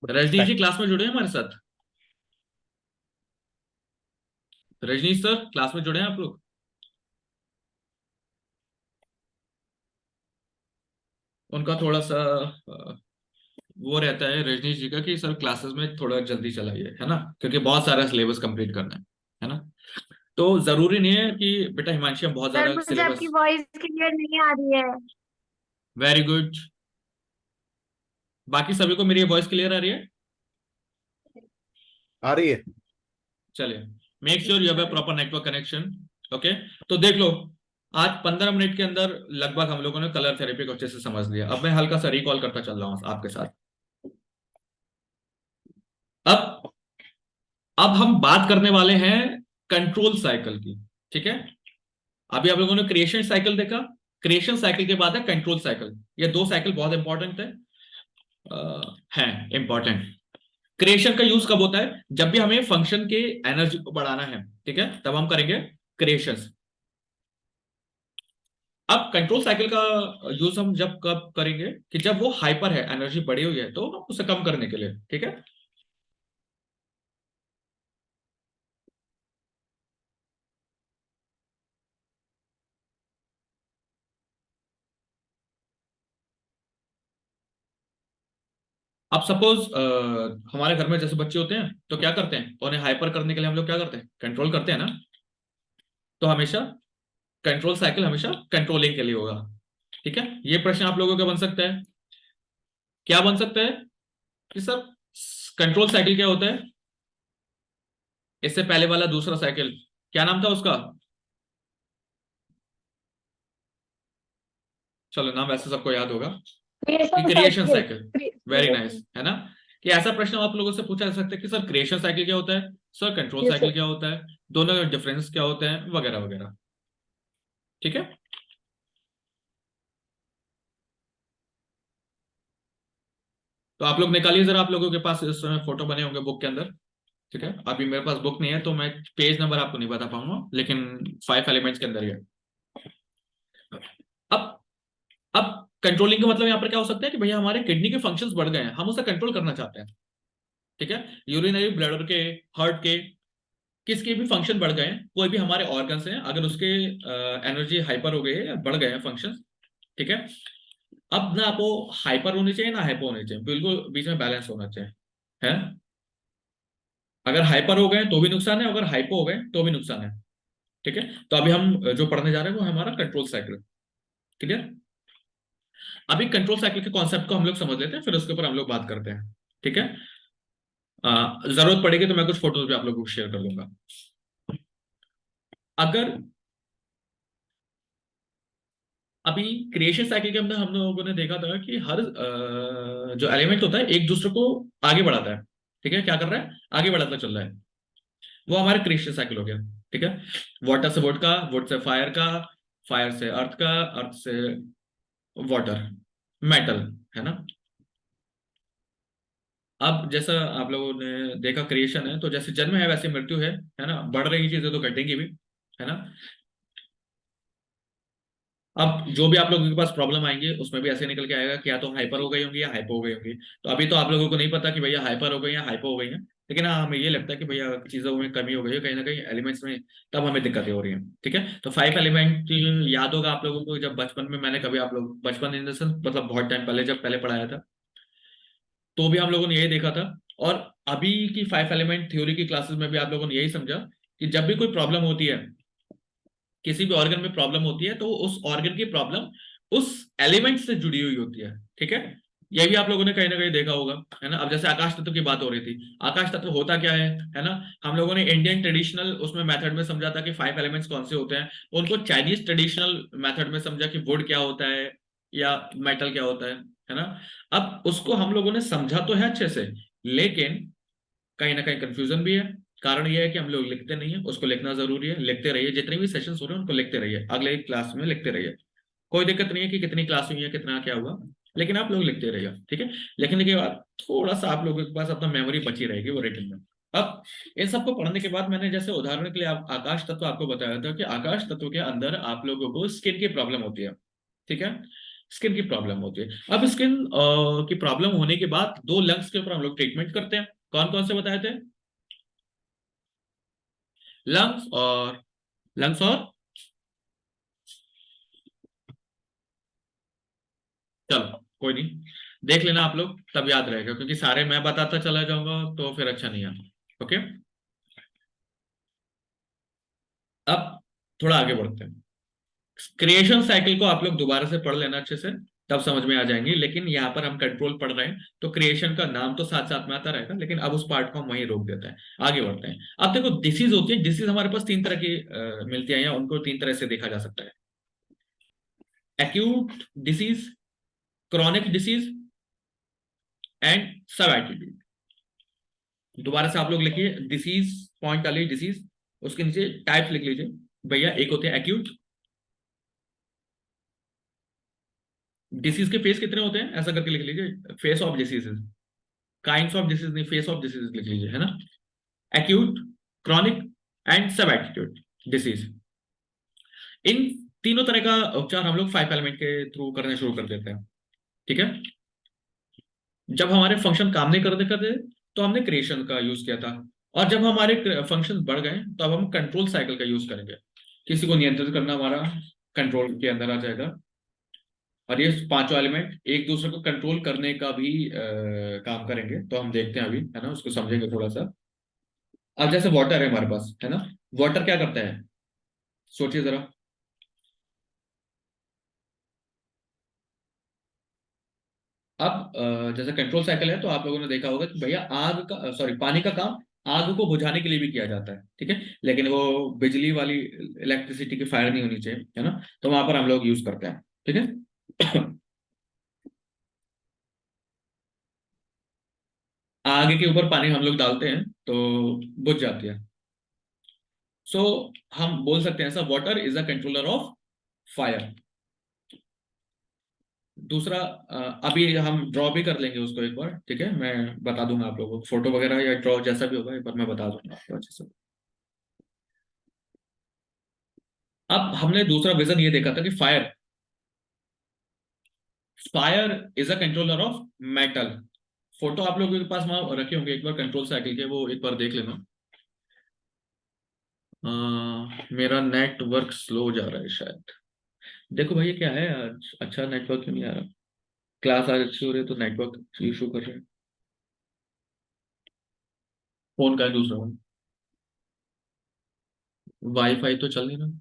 रजनीश जी क्लास में जुड़े हैं हमारे साथ। रजनीश सर क्लास में जुड़े हैं आप लोग? उनका थोड़ा सा वो रहता है रजनीश जी का कि सर क्लासेस में थोड़ा जल्दी चलाइए, है ना, क्योंकि बहुत सारा सिलेबस कंप्लीट करना है ना। तो जरूरी नहीं है कि बेटा हिमांशी हम बहुत सर ज्यादा मुझे आपकी सिलेबस। वॉइस क्लियर नहीं आ रही है। Very good. बाकी सभी को मेरी वॉइस क्लियर आ रही है? आ रही है। चलिए, make sure you have a proper network connection. Okay, तो देख लो, आज 15 मिनट के अंदर लगभग हम लोगों ने कलर थेरेपी को अच्छे से समझ लिया। अब मैं हल्का सा रिकॉल करता चल रहा हूं आपके साथ। अब अब हम बात करने वाले हैं कंट्रोल साइकिल की। ठीक है, अभी आप लोगों ने क्रिएशन साइकिल देखा, क्रिएशन साइकिल के बाद है कंट्रोल साइकिल। ये दो साइकिल बहुत इंपॉर्टेंट है इंपॉर्टेंट। क्रिएशन का यूज कब होता है? जब भी हमें फंक्शन के एनर्जी को बढ़ाना है, ठीक है, तब हम करेंगे क्रिएशन। अब कंट्रोल साइकिल का यूज हम जब कब करेंगे कि जब वो हाइपर है, एनर्जी बढ़ी हुई है, तो उसे कम करने के लिए। ठीक है, अब सपोज हमारे घर में जैसे बच्चे होते हैं तो क्या करते हैं, उन्हें हाइपर करने के लिए हम लोग क्या करते हैं, कंट्रोल करते हैं ना। तो हमेशा कंट्रोल साइकिल हमेशा कंट्रोलिंग के लिए होगा। ठीक है, ये प्रश्न आप लोगों का बन सकता है, क्या बन सकता है कि सर कंट्रोल साइकिल क्या होता है? इससे पहले वाला दूसरा साइकिल क्या नाम था उसका? चलो, नाम वैसे सबको याद होगा कि creation creation cycle. Cycle. Very nice, है ना। कि ऐसा प्रश्न आप लोगों से पूछा जा सकता है कि सर क्रिएशन साइकिल क्या होता है, sir control yes cycle sir. क्या होता है, दोनों का डिफरेंस क्या होते हैं, वगैरह वगैरह। ठीक है, तो आप लोग निकालिए जरा, आप लोगों के पास इस समय फोटो बने होंगे बुक के अंदर। ठीक है, अभी मेरे पास बुक नहीं है तो मैं पेज नंबर आपको नहीं बता पाऊंगा, लेकिन 5 एलिमेंट्स के अंदर ही है। अब अब कंट्रोलिंग का मतलब यहाँ पर क्या हो सकता है कि भैया हमारे किडनी के फंक्शंस बढ़ गए हैं, हम उसे कंट्रोल करना चाहते हैं। ठीक है, यूरिनरी ब्लडर के, हार्ट के, किसके भी फंक्शन बढ़ गए हैं, कोई भी हमारे ऑर्गन्स हैं, अगर उसके एनर्जी हाइपर हो गई है या बढ़ गए हैं फंक्शन। ठीक है, अब ना आपको हाइपर होनी चाहिए ना हाइपो होनी चाहिए, बिल्कुल बीच में बैलेंस होना चाहिए, है। अगर हाइपर हो गए तो भी नुकसान है, अगर हाइपो हो गए तो भी नुकसान है। ठीक है, तो अभी हम जो पढ़ने जा रहे हैं वो है हमारा कंट्रोल साइकिल। क्लियर? अभी कंट्रोल साइकिल के कॉन्सेप्ट को हम लोग समझ लेते हैं, फिर उसके ऊपर हम लोग बात करते हैं। ठीक है, जरूरत पड़ेगी तो मैं कुछ फोटोज भी आप लोगों को शेयर कर दूंगा। अगर अभी क्रिएशन साइकिल के अंदर हम लोगों ने देखा था कि हर जो एलिमेंट होता है एक दूसरे को आगे बढ़ाता है। ठीक है, क्या कर रहा है, आगे बढ़ाता चल रहा है, वो हमारा क्रिएशन साइकिल हो गया। ठीक है, वाटर से वुड का, वुड से फायर का, फायर से अर्थ का, अर्थ से वाटर, मेटल, है ना। अब जैसा आप लोगों ने देखा क्रिएशन है, तो जैसे जन्म है वैसे मृत्यु है ना, बढ़ रही चीजें तो घटेंगी भी, है ना। अब जो भी आप लोगों के पास प्रॉब्लम आएंगे उसमें भी ऐसे निकल के आएगा कि या तो हाइपर हो गई होंगी या हाइपो हो गई होंगी। तो अभी तो आप लोगों को नहीं पता कि भैया हाइपर हो गई या हाइपो हो गई है, लेकिन हाँ हमें ये लगता है कि भैया चीजों में कमी हो गई है कहीं ना कहीं एलिमेंट्स में, तब हमें दिक्कतें हो रही हैं। ठीक है, तो 5 एलिमेंट याद होगा आप लोगों को, जब बचपन में मैंने कभी, आप लोग बचपन इन द सेंस मतलब बहुत टाइम पहले जब पहले पढ़ाया था, तो भी हम लोगों ने यही देखा था। और अभी की 5 एलिमेंट थ्योरी की क्लासेस में भी आप लोगों ने यही समझा कि जब भी कोई प्रॉब्लम होती है, किसी भी ऑर्गन में प्रॉब्लम होती है, तो उस ऑर्गन की प्रॉब्लम उस एलिमेंट से जुड़ी हुई होती है। ठीक है, ये भी आप लोगों ने कहीं ना कहीं देखा होगा, है ना। अब जैसे आकाश तत्व की बात हो रही थी, आकाश तत्व होता क्या है ना। हम लोगों ने इंडियन ट्रेडिशनल उसमें मेथड में समझा था कि 5 एलिमेंट्स कौन से होते हैं, उनको चाइनीज ट्रेडिशनल मेथड में समझा कि वुड क्या होता है या मेटल क्या होता है ना। अब उसको हम लोगों ने समझा तो है अच्छे से, लेकिन कहीं ना कहीं कंफ्यूजन भी है। कारण ये है कि हम लोग लिखते नहीं है, उसको लिखना जरूरी है, लिखते रहिए, जितने भी सेशंस हो रहे हैं उनको लिखते रहिए, अगले क्लास में लिखते रहिए। कोई दिक्कत नहीं है कि कितनी क्लास हुई है, कितना क्या हुआ, लेकिन आप लोग लिखते रहिए। ठीक है, लिखने के बाद थोड़ा सा आप लोगों के पास अपना मेमोरी बची रहेगी वो रिटन में। अब इन सबको पढ़ने के बाद मैंने जैसे उदाहरण के लिए आकाश तत्व आपको बताया था कि आकाश तत्व के अंदर आप लोगों को स्किन की प्रॉब्लम होती है। ठीक है, स्किन की प्रॉब्लम होती है। अब स्किन की प्रॉब्लम होने के बाद 2 लंग्स के ऊपर हम लोग ट्रीटमेंट करते हैं, कौन कौन से बताए थे? लंग्स और चलो कोई नहीं, देख लेना आप लोग, तब याद रहेगा, क्योंकि सारे मैं बताता चला जाऊंगा तो फिर अच्छा नहीं आता। ओके, अब थोड़ा आगे बढ़ते हैं। क्रिएशन साइकिल को आप लोग दोबारा से पढ़ लेना अच्छे से, तब समझ में आ जाएंगी। लेकिन यहाँ पर हम कंट्रोल पढ़ रहे हैं, तो क्रिएशन का नाम तो साथ साथ में आता रहेगा, लेकिन अब उस पार्ट को हम वहीं रोक देते हैं। आगे बढ़ते हैं। अब देखो, डिसीज होती है, डिसीज हमारे पास तीन तरह की मिलती है, या उनको तीन तरह से देखा जा सकता है। Acute disease, chronic disease and सब एटीट्यूड। दोबारा से आप लोग लिखिए, डिसीज पॉइंट डालिए, डिसीज, उसके नीचे टाइप्स लिख लीजिए भैया। एक होते हैं एक्यूट। डिसीज के फेस कितने होते हैं, ऐसा करके लिख लीजिए, face of diseases, kinds of disease नहीं, फेस ऑफ डिसीज लिख लीजिए, है ना। एक्यूट, क्रॉनिक एंड सब एटीट्यूड डिसीज। इन तीनों तरह का उपचार हम लोग 5 एलिमेंट के थ्रू करने शुरू कर देते हैं। ठीक है, जब हमारे फंक्शन काम नहीं करते करते तो हमने क्रिएशन का यूज किया था, और जब हमारे फंक्शन बढ़ गए तो अब हम कंट्रोल साइकिल का यूज करेंगे। किसी को नियंत्रित करना हमारा कंट्रोल के अंदर आ जाएगा, और ये पांचों एलिमेंट एक दूसरे को कंट्रोल करने का भी काम करेंगे। तो हम देखते हैं अभी, है ना, उसको समझेंगे थोड़ा सा। अब जैसे वाटर है हमारे पास, है ना, वाटर क्या करता है, सोचिए जरा। अब जैसे कंट्रोल साइकिल है, तो आप लोगों ने देखा होगा कि भैया आग का, सॉरी, पानी का काम आग को बुझाने के लिए भी किया जाता है, ठीक है, लेकिन वो बिजली वाली, इलेक्ट्रिसिटी की फायर नहीं होनी चाहिए, है ना, तो वहां पर हम लोग यूज करते हैं। ठीक है। आग के ऊपर पानी हम लोग डालते हैं तो बुझ जाती है। सो हम बोल सकते हैं ऐसा, water is a controller of fire. दूसरा, अभी हम ड्रॉ भी कर लेंगे उसको एक बार, ठीक है, मैं बता दूंगा आप लोगों को, फोटो वगैरह या ड्रॉ जैसा भी होगा एक बार मैं बता दूंगा आपको अच्छे से। अब हमने दूसरा विजन ये देखा था कि fire fire is a controller of metal. Photo आप लोगों के पास वहां रखे होंगे, एक बार कंट्रोल साइकिल के, वो एक बार देख लेना। मेरा नेटवर्क स्लो जा रहा है शायद। देखो भैया क्या है, आज अच्छा नेटवर्क क्यों नहीं आ रहा। क्लास आज अच्छी हो रही है तो नेटवर्क इशू कर रहे हैं। फोन का है दूसरा, वाईफाई तो चल नहीं रहा,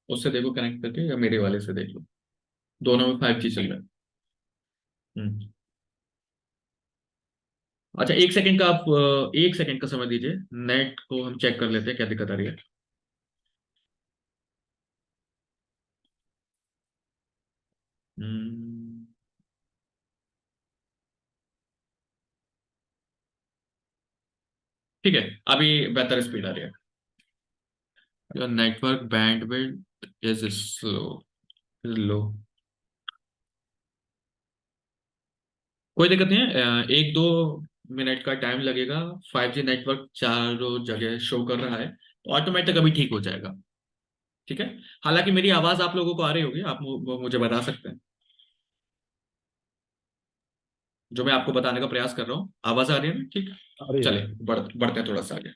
उससे देखो कनेक्ट करके, या मेरे वाले से देख लो, दोनों में 5G चल रहा है। हम्म। अच्छा, एक सेकंड का आप, एक सेकंड का समय दीजिए, नेट को हम चेक कर लेते हैं क्या दिक्कत आ रही है। हम्म, ठीक है, अभी बेहतर स्पीड आ रही है। Your network bandwidth is slow, लो, कोई दिक्कत नहीं है, 1-2 मिनट का टाइम लगेगा। 5G नेटवर्क चारों जगह शो कर रहा है, तो ऑटोमेटिक अभी ठीक हो जाएगा। ठीक है, हालांकि मेरी आवाज आप लोगों को आ रही होगी, आप वो मुझे बता सकते हैं, जो मैं आपको बताने का प्रयास कर रहा हूँ, आवाज आ रही है ना, ठीक। अरे चले, बढ़ते हैं थोड़ा सा आगे।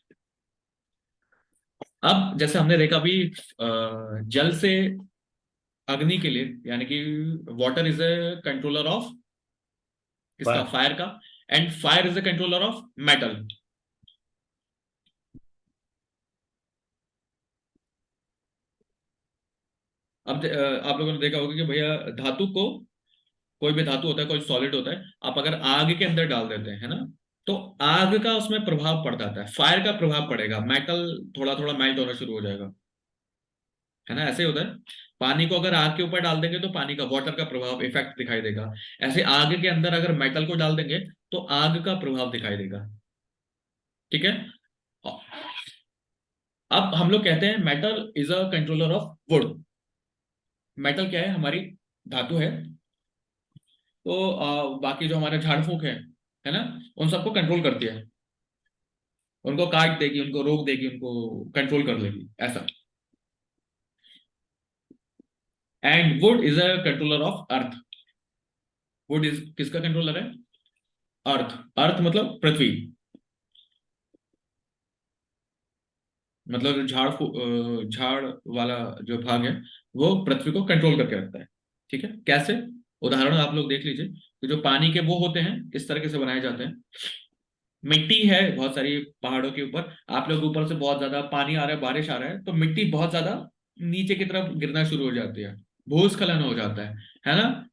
अब जैसे हमने देखा अभी, जल से अग्नि के लिए, यानी कि water is a controller of किसका, फायर। फायर का, and fire is a controller of metal. अब आप लोगों ने देखा होगा कि भैया धातु को, कोई भी धातु होता है, कोई सॉलिड होता है, आप अगर आग के अंदर डाल देते हैं, है ना, तो आग का उसमें प्रभाव पड़ जाता है, फायर का प्रभाव पड़ेगा, मेटल थोड़ा थोड़ा मेल्ट होना शुरू हो जाएगा, है ना, ऐसे ही होता है। पानी को अगर आग के ऊपर डाल देंगे तो पानी का, वाटर का प्रभाव, इफेक्ट दिखाई देगा। ऐसे आग के अंदर अगर मेटल को डाल देंगे तो आग का प्रभाव दिखाई देगा। ठीक है, अब हम लोग कहते हैं metal is a controller of would. Metal क्या है, हमारी धातु है, तो बाकी जो हमारे झाड़ फूक है ना, उन सबको कंट्रोल करती है, उनको काट देगी, उनको रोक देगी, उनको कंट्रोल कर लेगी, ऐसा। And wood is a controller of earth. Would is किसका कंट्रोलर है, अर्थ। अर्थ मतलब पृथ्वी। मतलब जो झाड़ वाला जो भाग है वो पृथ्वी को कंट्रोल करके रखता है। ठीक है, कैसे? उदाहरण आप लोग देख लीजिए कि जो पानी के वो होते हैं इस तरीके से बनाए जाते हैं। मिट्टी है बहुत सारी पहाड़ों के ऊपर, आप लोग ऊपर से बहुत ज्यादा पानी आ रहा है, बारिश आ रहा है, तो मिट्टी बहुत ज्यादा नीचे की तरफ गिरना शुरू हो जाती है, भूस्खलन हो जाता है ना।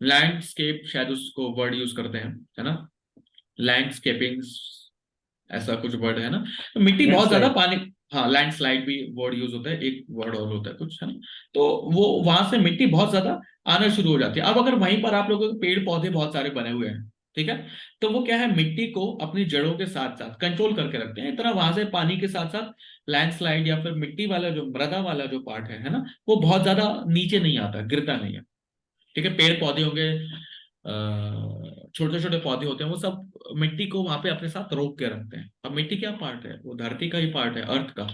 लैंडस्केप शायद उसको वर्ड यूज करते हैं, है ना, लैंडस्केपिंग, ऐसा कुछ वर्ड है ना। तो मिट्टी बहुत ज्यादा लैंडस्लाइड। पानी, हाँ लैंडस्लाइड भी वर्ड यूज होता है, एक वर्ड और होता है कुछ, है ना। तो वो वहां से मिट्टी बहुत ज्यादा आना शुरू हो जाती है। अब अगर वहीं पर आप लोगों के पेड़ पौधे बहुत सारे बने हुए हैं, ठीक है, तो वो क्या है, मिट्टी को अपनी जड़ों के साथ साथ कंट्रोल करके रखते हैं, इतना वहां से पानी के साथ साथ लैंडस्लाइड या फिर मिट्टी वाला जो मृदा वाला जो पार्ट है ना, वो बहुत ज्यादा नीचे नहीं आता, गिरता नहीं है। ठीक है, पेड़ पौधे होंगे, छोटे छोटे पौधे होते हैं, वो सब मिट्टी को वहां पे अपने साथ रोक के रखते हैं। अब मिट्टी क्या पार्ट है, वो धरती का ही पार्ट है, अर्थ का।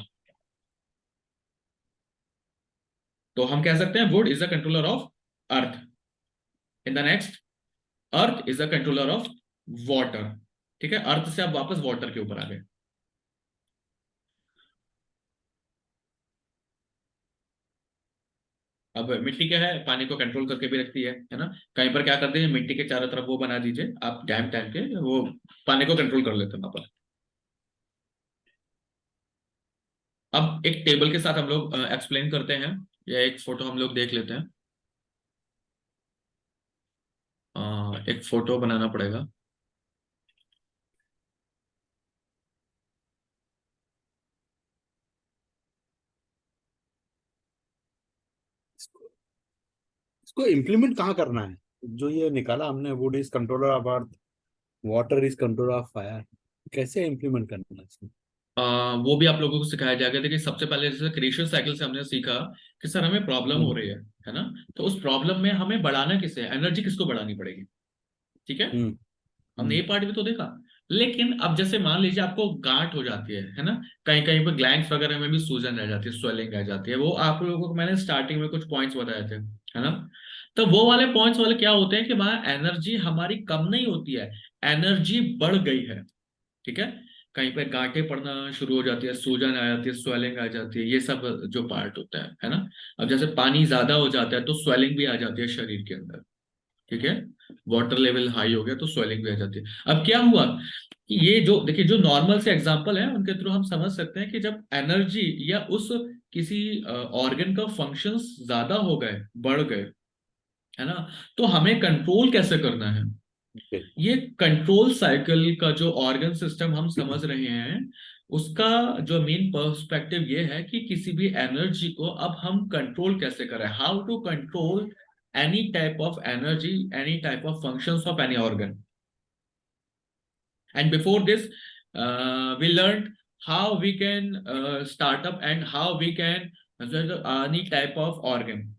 तो हम कह सकते हैं would is a controller of earth. In the next, earth is a controller of water. ठीक है, अर्थ से आप वापस वाटर के ऊपर आ गए। अब मिट्टी क्या है, पानी को कंट्रोल करके भी रखती है ना। कहीं पर क्या करते हैं, मिट्टी के चारों तरफ वो बना दीजिए आप, डैम टाइप के, वो पानी को कंट्रोल कर लेते हैं वहां पर। अब एक टेबल के साथ हम लोग एक्सप्लेन करते हैं, या एक फोटो हम लोग देख लेते हैं। एक फोटो बनाना पड़ेगा। इसको इम्प्लीमेंट कहाँ करना है? जो ये निकाला हमने, would is controller of earth, water is controller of fire, कैसे इम्प्लीमेंट करना है इसको? वो भी आप लोगों को सिखाया जाएगा। देखिए सबसे पहले जैसे क्रिएशन साइकिल से हमने सीखा कि सर हमें प्रॉब्लम हो हम्म। रही है ना। तो उस प्रॉब्लम में हमें बढ़ाना किसे है, एनर्जी किसको बढ़ानी पड़ेगी। ठीक है, हम्म। हमने ये हम्म। पार्ट भी तो देखा। लेकिन अब जैसे मान लीजिए आपको गांठ हो जाती है ना, कहीं कहीं पर ग्लैंड्स वगैरह में भी सूजन रह जाती है, स्वेलिंग रह जाती है, वो आप लोगों को मैंने स्टार्टिंग में कुछ पॉइंट्स बताए थे, है ना। तो वो वाले पॉइंट्स वाले क्या होते हैं कि वहां एनर्जी हमारी कम नहीं होती है, एनर्जी बढ़ गई है। ठीक है, कहीं पे गांठें पड़ना शुरू हो जाती है, सूजन आ जाती है, स्वेलिंग आ जाती है, ये सब जो पार्ट होता है ना। अब जैसे पानी ज्यादा हो जाता है तो स्वेलिंग भी आ जाती है शरीर के अंदर। ठीक है, वाटर लेवल हाई हो गया तो स्वेलिंग भी आ जाती है। अब क्या हुआ कि ये जो देखिए जो नॉर्मल से एग्जांपल है उनके थ्रू हम समझ सकते हैं कि जब एनर्जी या उस किसी ऑर्गन का फंक्शंस ज्यादा हो गए, बढ़ गए, है ना, तो हमें कंट्रोल कैसे करना है। Okay. ये कंट्रोल साइकिल का जो ऑर्गन सिस्टम हम समझ रहे हैं, उसका जो मेन पर्सपेक्टिव ये है कि किसी भी एनर्जी को अब हम कंट्रोल कैसे करें, how to control any type of energy, any type of functions of any organ. And before this we learned how we can start up and how we can any type of organ।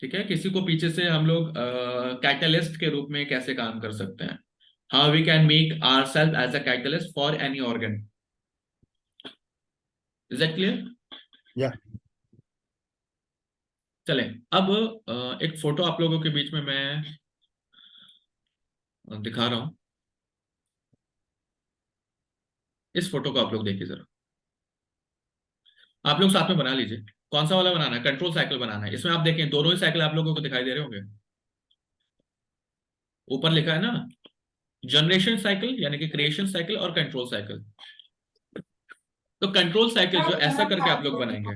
ठीक है, किसी को पीछे से हम लोग catalyst के रूप में कैसे काम कर सकते हैं, how we can make our self as a catalyst for any organ. Is that clear? Yeah. चलें, अब एक फोटो आप लोगों के बीच में मैं दिखा रहा हूं। इस फोटो को आप लोग देखिए जरा, आप लोग साथ में बना लीजिए। कौन सा वाला बनाना है, कंट्रोल साइकिल बनाना है। इसमें आप देखें दोनों ही साइकिल आप लोगों को दिखाई दे रहे होंगे, ऊपर लिखा है ना, जनरेशन साइकिल यानी कि क्रिएशन साइकिल और कंट्रोल साइकिल। तो कंट्रोल साइकिल जो ऐसा करके आप लोग बनाएंगे,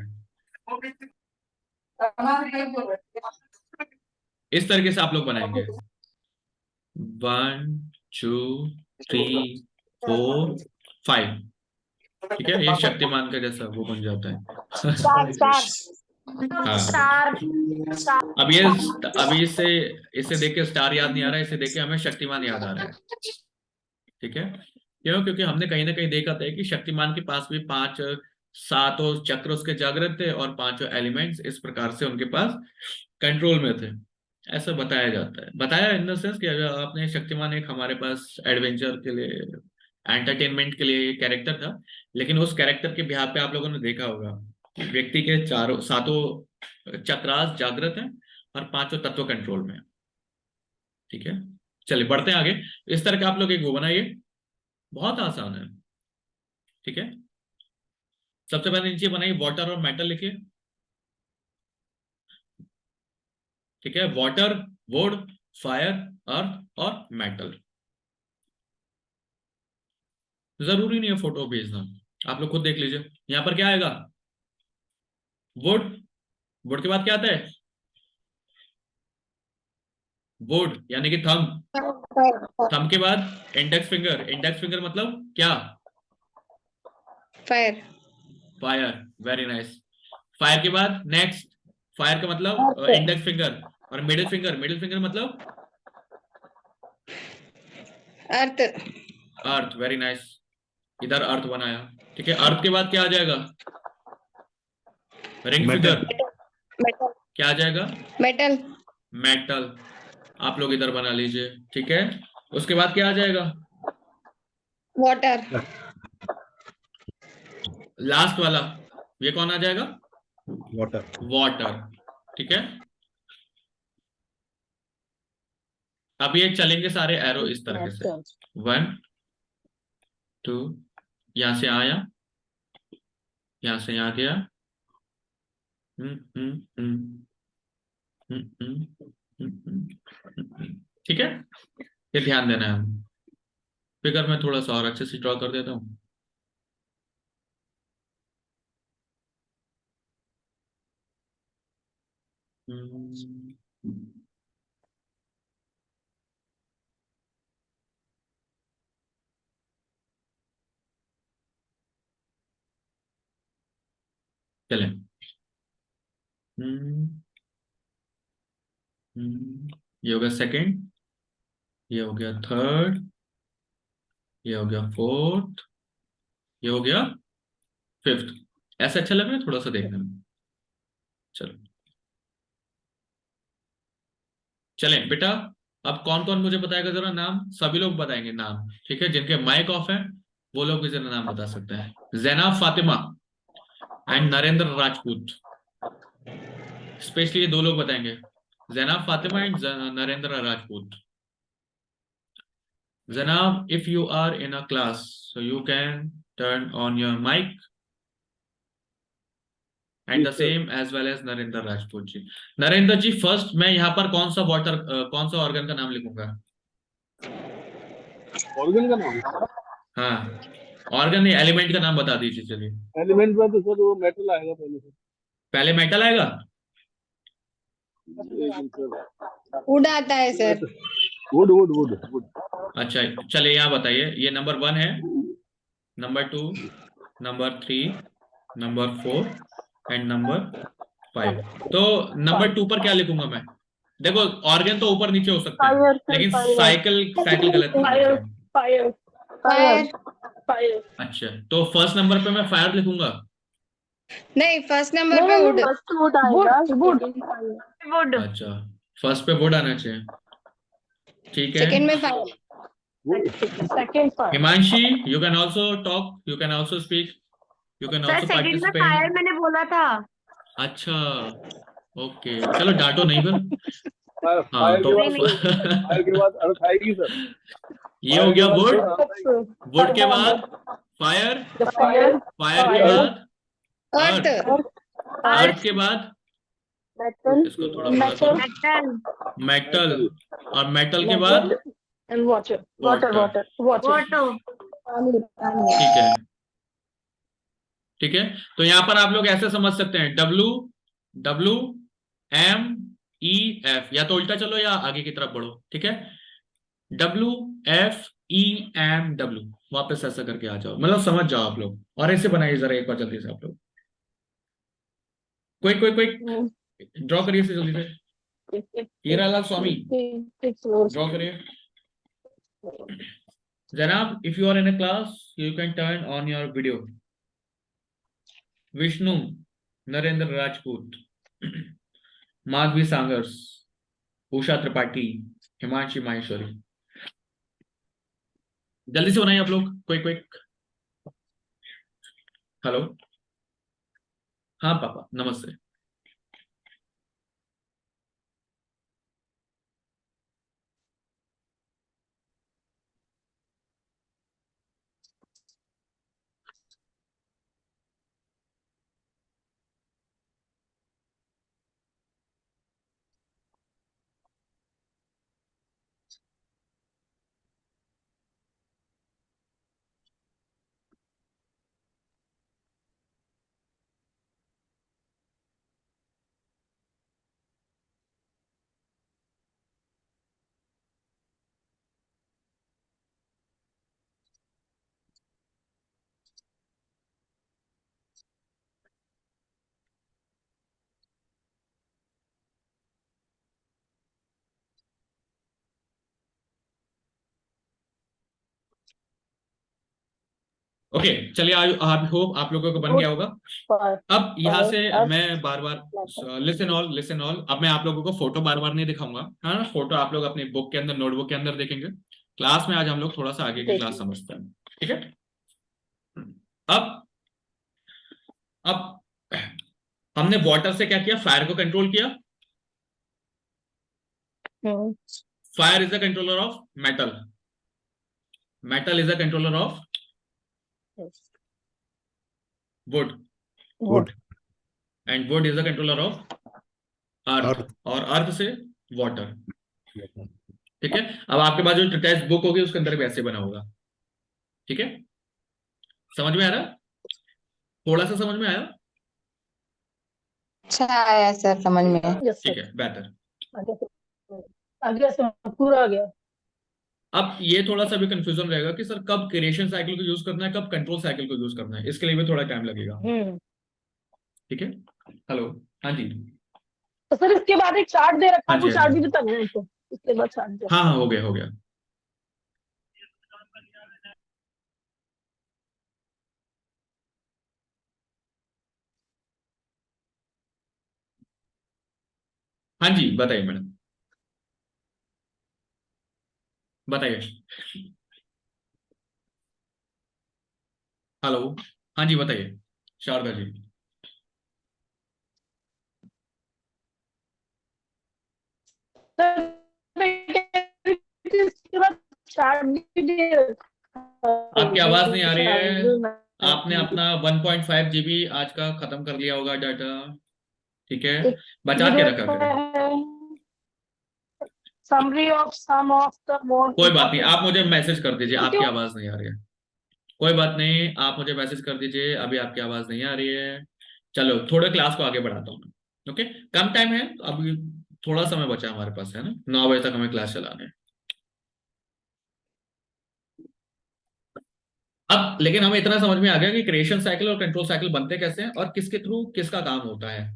इस तरीके से आप लोग बनाएंगे, 1 2 3 4 5। ठीक है, ये शक्तिमान का जैसा वो बन जाता है। हाँ, स्टार स्टार अब ये, अभी इसे इसे देख के स्टार याद नहीं आ रहा है, इसे देख के हमें शक्तिमान याद आ रहा है। ठीक है, क्यों? क्योंकि हमने कहीं ना कहीं देखा था कि शक्तिमान के पास भी 5 सातों चक्र उसके जागृत थे और 5 एलिमेंट्स इस प्रकार से उनके पास कंट्रोल में थे, ऐसा बताया जाता है। बताया इन द सेंस कि अगर आपने शक्तिमान एक हमारे पास एडवेंचर के लिए, एंटरटेनमेंट के लिए कैरेक्टर था, लेकिन उस कैरेक्टर के बिहार पे आप लोगों ने देखा होगा कि व्यक्ति के चारों सातों चक्रास जागृत हैं और 5 तत्व कंट्रोल में है। ठीक है, चलिए बढ़ते हैं आगे। इस तरह का आप लोग एक वो बनाइए, बहुत आसान है। ठीक है, सबसे पहले नीचे बनाइए वाटर और मेटल लिखिए, ठीक है। वाटर, वुड, फायर, अर्थ और मेटल। जरूरी नहीं है फोटो भेजना, आप लोग खुद देख लीजिए। यहां पर क्या आएगा? वुड। वुड के बाद क्या आता है? वुड यानी कि थंब। फायर थंब के बाद इंडेक्स फिंगर। इंडेक्स फिंगर मतलब क्या? Fire fire. Very nice. Fire के बाद नेक्स्ट। फायर का मतलब अर्थ इंडेक्स फिंगर। और मिडिल फिंगर। मिडिल फिंगर मतलब अर्थ अर्थ। Very nice. इधर अर्थ बनाया, ठीक है। अर्थ के बाद क्या आ जाएगा? Ring metal. फिंगर। मेटल क्या आ जाएगा? Metal metal. आप लोग इधर बना लीजिए, ठीक है। उसके बाद क्या आ जाएगा? वाटर लास्ट वाला, ये कौन आ जाएगा? वाटर। वाटर, ठीक है। अब ये चलेंगे सारे एरो इस तरीके से। 1 2, यहां से आया, यहां से यहाँ गया। हम्म, हम्म, हम्म, हम्म, ठीक है। ये ध्यान देना है। फिगर में थोड़ा सा और अच्छे से ड्रॉ कर देता हूँ। हम्म, चलें। हम्म, ये हो गया सेकंड, ये हो गया थर्ड, ये हो गया फोर्थ, ये हो गया फिफ्थ। ऐसा अच्छा लग रहा है थोड़ा सा देखने में। चलो चलें बेटा। अब कौन कौन मुझे बताएगा जरा नाम? सभी लोग बताएंगे नाम, ठीक है। जिनके माइक ऑफ है वो लोग भी जरा नाम बता सकते हैं। जैनाब फातिमा एंड नरेंद्र राजपूत। स्पेशली ये दो लोग बताएंगे, जैनाब फातिमा एंड नरेंद्र राजपूत। जनाब, if you are in a class, so you can turn on your mic and the same as well as Narendra Rajput ji. Narendra ji first, मैं यहाँ पर कौन सा कौन सा ऑर्गन का नाम लिखूंगा? ऑर्गन का नाम? हाँ, ऑर्गन नहीं, एलिमेंट का नाम बता दीजिए चलिए। एलिमेंट में तो सर वो मेटल आएगा पहले से। पहले मेटल आएगा। लेकिन सर वुड आता है sir. Would would would would. अच्छा चलिए, यहाँ बताइए। ये नंबर 1 है, number 2, number 3, number 4 and number 5। तो नंबर 2 पर क्या लिखूंगा मैं? देखो, ऑर्गन तो ऊपर नीचे हो सकते हैं, फायर सर, लेकिन फायर साइकिल साइकिल गलत नहीं होना फायर चाहिए। Fire fire fire fire. अच्छा, तो फर्स्ट नंबर पे मैं फायर लिखूंगा। नहीं, फर्स्ट नहीं नंबर पे नहीं वुड। नहीं, फर्स्ट वुड आएगा, वुड वुड। अच्छा, फर्स्ट पे वुड आना चाहिए, ठीक है। सेकंड में fire. Second fire. Himanshi, you can also talk, you can also speak, you can sir also second में फायर पार्टिसिपेट। मैंने बोला था। अच्छा, ओके, चलो डांटो नहीं फिर। फायर हाँ तो नहीं नहीं। फायर के बाद अर्थ आएगी सर। ये हो फायर के गया बाद वुड। सर अर्थ आएगी। वुड के बाद फायर। फायर फायर के फायर बाद अर्थ अर्थ। अर्थ अर्थ। के बाद मेटल इसको थोड़ा बड़ा मेटल करो, मेटल। मेटल। मेटल। और मेटल के बाद metal and water water water. Water water. Auto. पानी पानी। ठीक है, ठीक है। तो यहां पर आप लोग ऐसे समझ सकते हैं, डब्लू, डब्लू, एम, ई, एफ, या तो उल्टा चलो या आगे की तरफ बढ़ो, ठीक है। डब्लू, एफ, ई, एम, डब्लू, वापस ऐसा करके आ जाओ, मतलब समझ जाओ आप लोग। और ऐसे बनाइए जरा एक बार जल्दी से आप लोग। क्विक क्विक क्विक ड्रॉ करिए से जल्दी से। हीरालाल स्वामी, ड्रॉ करिए। जनाब, if you are in a class, you can turn on your video. Vishnu, Narendra Rajput, Madhavi सांगर्स, Usha Tripathi, Himanshi Maheshwari. जल्दी से बनाइए आप लोग, क्विक क्विक। हेलो, हाँ पापा नमस्ते। ओके चलिए, आई होप आप लोगों को बन गया होगा। फायर अब यहाँ फायर से अर्थ मैं बार बार लिसन ऑल लिसन ऑल, अब मैं आप लोगों को फोटो बार बार नहीं दिखाऊंगा, है ना। फोटो आप लोग अपनी बुक के अंदर, नोटबुक के अंदर देखेंगे। क्लास में आज हम लोग थोड़ा सा आगे की क्लास देखिए। समझते हैं, ठीक है। अब अब हमने वाटर से क्या किया, फायर को कंट्रोल किया। Hmm, fire is the controller of metal, metal is the controller of wood, wood. And wood is the controller of earth, earth. और अर्थ से वाटर, ठीक है। अब आपके पास जो टेक्स्ट बुक होगी उसके अंदर भी ऐसे बना होगा, ठीक है। समझ में आ रहा है? थोड़ा सा समझ में आया? अच्छा आया सर समझ में। यस ठीक सर। है, बेहतर। आगे से आगे से पूरा आ गया। अब ये थोड़ा सा भी कंफ्यूजन रहेगा कि सर कब क्रिएशन साइकिल को यूज करना है, कब कंट्रोल साइकिल को यूज करना है, इसके लिए भी थोड़ा टाइम लगेगा, हम्म। ठीक है। हेलो, हाँ जी, तो सर इसके बाद एक चार्ट दे रखा हाँ है, जी, वो हाँ चार्ट जी, भी बताना है तो इसके बाद चार्ट दे। हाँ हाँ, हो गया हो गया। हाँ जी, बताइए मैडम, बताइए। हेलो, हाँ जी, बताइए शारदा जी। सर मैं कह रही थी, इसके बाद चार्ट भी दे रखा आपकी आवाज नहीं है आ रही है। आपने शायद। अपना 1.5 GB आज का खत्म कर लिया होगा डाटा, ठीक है। एक बचा ये के दे रखा रखा करें। है summary of some of the more कोई बात नहीं, इम्पोर्टेंट। आप मुझे मैसेज कर दीजिए, तो आपकी क्यों? आवाज नहीं आ रही है। कोई बात नहीं, आप मुझे मैसेज कर दीजिए, अभी आपकी आवाज नहीं आ रही है। चलो थोड़े क्लास को आगे बढ़ाता हूँ मैं, ओके। कम टाइम है अभी, थोड़ा समय बचा है हमारे पास, है ना। 9 बजे तक हमें क्लास चलाने हैं। अब लेकिन हमें इतना समझ में आ गया कि क्रिएशन साइकिल और कंट्रोल साइकिल बनते कैसे हैं और किसके थ्रू किसका काम होता है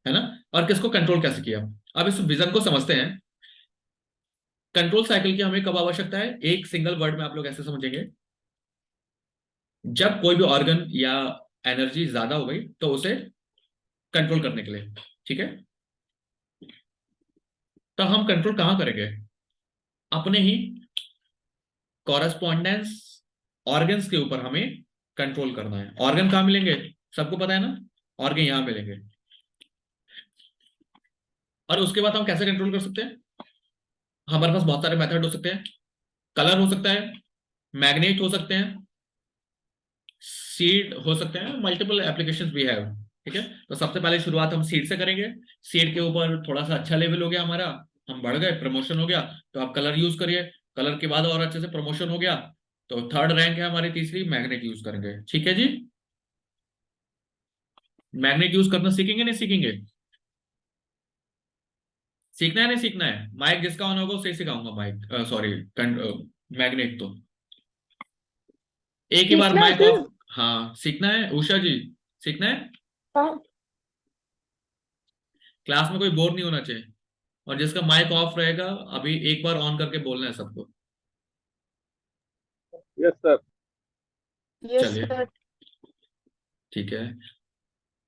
ना, और किसको कंट्रोल कैसे किया। अब इस विजन को समझते हैं। कंट्रोल साइकिल की हमें कब आवश्यकता है, एक सिंगल वर्ड में आप लोग ऐसे समझेंगे, जब कोई भी ऑर्गन या एनर्जी ज्यादा हो गई तो उसे कंट्रोल करने के लिए, ठीक है। तो हम कंट्रोल कहां करेंगे, अपने ही कॉरेस्पॉन्डेंस ऑर्गन्स के ऊपर हमें कंट्रोल करना है। ऑर्गन कहां मिलेंगे, सबको पता है ना, ऑर्गन यहां मिलेंगे। और उसके बाद हम कैसे कंट्रोल कर सकते हैं, हमारे पास बहुत सारे मेथड हो सकते हैं। कलर हो सकता है, मैग्नेट हो सकते हैं, सीड हो सकते हैं, मल्टीपल एप्लीकेशंस भी है, ठीक है। तो सबसे पहले शुरुआत हम सीड से करेंगे। सीड के ऊपर थोड़ा सा अच्छा लेवल हो गया हमारा, हम बढ़ गए, प्रमोशन हो गया, तो आप कलर यूज करिए। कलर के बाद और अच्छे से प्रमोशन हो गया, तो थर्ड रैंक है हमारी, तीसरी मैग्नेट यूज करेंगे, ठीक है जी। मैग्नेट यूज करना सीखेंगे नहीं सीखेंगे, सीखना है नहीं सीखना है। माइक जिसका ऑन होगा उसे सिखाऊंगा, माइक सॉरी मैग्नेट तो एक ही बार सीखना है माइक सिर्फ। ऑफ। हाँ सीखना है उषा जी, सीखना है। हाँ। क्लास में कोई बोर नहीं होना चाहिए, और जिसका माइक ऑफ रहेगा अभी एक बार ऑन करके बोलना है सबको। Yes sir. यस चलिए, सर। ठीक है।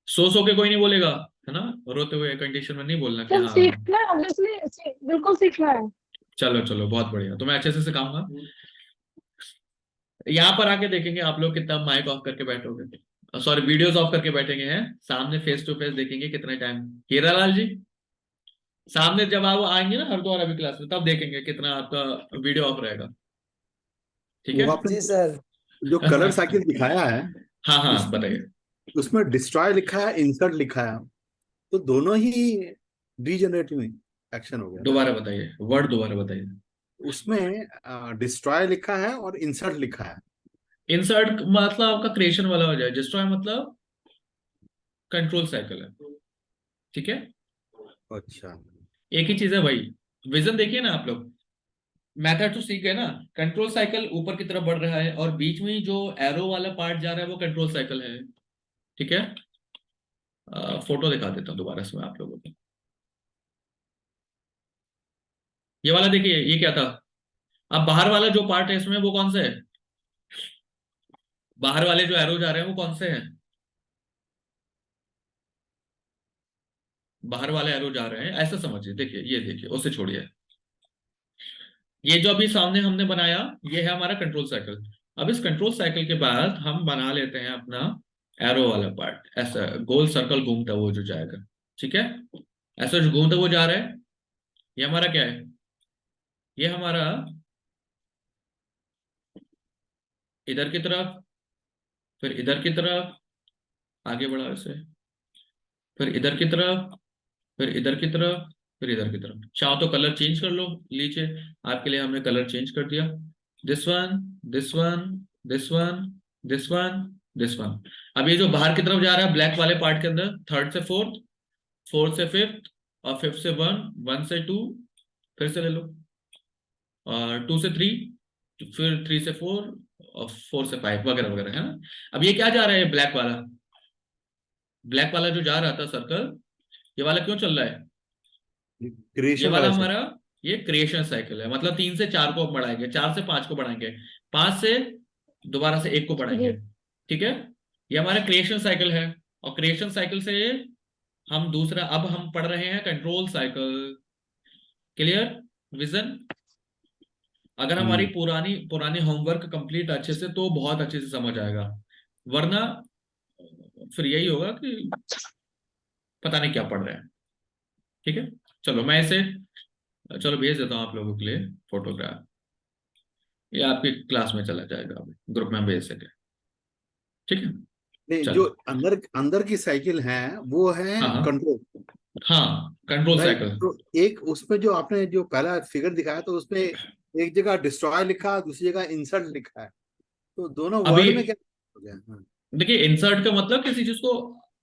सो के कोई नहीं बोलेगा, है ना। रोते हुए कंडीशन में नहीं बोलना कि सर हाँ। सीखना है ऑब्वियसली, बिल्कुल सीखना है। चलो चलो, बहुत बढ़िया, तो मैं अच्छे से सिखाऊंगा। यहाँ पर आके देखेंगे आप लोग कितना माइक ऑफ करके बैठोगे, सॉरी वीडियोस ऑफ करके बैठेंगे, हैं सामने फेस टू फेस देखेंगे कितने टाइम। हीरालाल जी, सामने जब आप आएंगे ना हरिद्वार अभी क्लास में, तब देखेंगे कितना आपका वीडियो ऑफ रहेगा, ठीक है। वो आपने जी सर। जो कलर साइकिल दिखाया है, हाँ हाँ, उसमें बताइए। उसमें डिस्ट्रॉय लिखा है, इंसर्ट लिखा है, तो दोनों ही डीजेनरेटिव एक्शन हो गया ना। दोबारा बताइए, वर्ड दोबारा बताइए। उसमें डिस्ट्रॉय लिखा है और इंसर्ट लिखा है। इंसर्ट मतलब आपका क्रिएशन वाला हो जाए, डिस्ट्रॉय मतलब कंट्रोल साइकिल है, ठीक है। अच्छा। एक ही चीज है भाई। विजन देखिए ना आप लोग, मैथड तो सीख गए ना। कंट्रोल साइकिल ऊपर की तरफ बढ़ रहा है और बीच में जो एरो वाला पार्ट जा रहा है वो कंट्रोल साइकिल है, ठीक है। फोटो दिखा देता हूँ दोबारा से मैं आप लोगों को। ये वाला देखिए, ये क्या था। अब बाहर वाला जो पार्ट है इसमें वो कौन सा है, बाहर वाले जो एरो जा रहे हैं वो कौन से हैं? बाहर वाले एरो जा रहे हैं, ऐसा समझिए। देखिए, ये देखिए, उसे छोड़िए। ये जो अभी सामने हमने बनाया, ये है हमारा कंट्रोल साइकिल। अब इस कंट्रोल साइकिल के बाद हम बना लेते हैं अपना एरो वाला पार्ट। ऐसा गोल सर्कल घूमता हुआ जो जाएगा, ठीक है। ऐसा जो घूमता हुआ जा रहा है, ये हमारा क्या है? ये हमारा इधर की तरफ, फिर इधर की तरफ, आगे बढ़ा इसे, फिर इधर की तरफ, फिर इधर की तरफ, फिर इधर की तरफ। चाहो तो कलर चेंज कर लो, लीजिए। आपके लिए हमने कलर चेंज कर दिया। This one, this one, this one, this one, this one. अब ये जो बाहर की तरफ जा रहा है ब्लैक वाले पार्ट के अंदर, थर्ड से फोर्थ, फोर्थ से फिफ्थ, और फिफ्थ से वन, वन से टू, फिर से ले लो, और टू से थ्री, फिर थ्री से फोर, और फोर से फाइव, वगैरह वगैरह, है ना। अब ये क्या जा रहा है? ब्लैक वाला, ब्लैक वाला जो जा रहा था सर्कल, ये वाला क्यों चल रहा है? ये क्रिएशन वाला वाला से। हमारा ये क्रिएशन साइकिल है। मतलब 3 से 4 को बढ़ाएंगे, 4 से 5 को बढ़ाएंगे, 5 से दोबारा से 1 को बढ़ाएंगे, जी। ठीक है। ये हमारा क्रिएशन साइकिल है। और क्रिएशन साइकिल से हम दूसरा, अब हम पढ़ रहे हैं कंट्रोल साइकिल। Clear vision? अगर हमारी पुरानी पुरानी होमवर्क कंप्लीट अच्छे से, तो बहुत अच्छे से समझ आएगा। वरना फिर यही होगा कि पता नहीं क्या पढ़ रहे हैं, ठीक है। चलो मैं इसे, चलो भेज देता हूँ आप लोगों के लिए फोटोग्राफ। ये आपकी क्लास में चला जाएगा, अभी ग्रुप में भेज सके, ठीक है। नहीं, जो चलो, अंदर अंदर की साइकिल है वो है हाँ हाँ कंट्रोल। हाँ, कंट्रोल राइट। साइकिल। तो एक उसमें जो आपने जो पहला फिगर दिखाया, तो उसमें एक जगह डिस्ट्रॉय लिखा है, दूसरी जगह इंसर्ट लिखा है। तो दोनों अभी वर्ड में क्या हो गया? हाँ। देखिए, इंसर्ट का मतलब किसी चीज को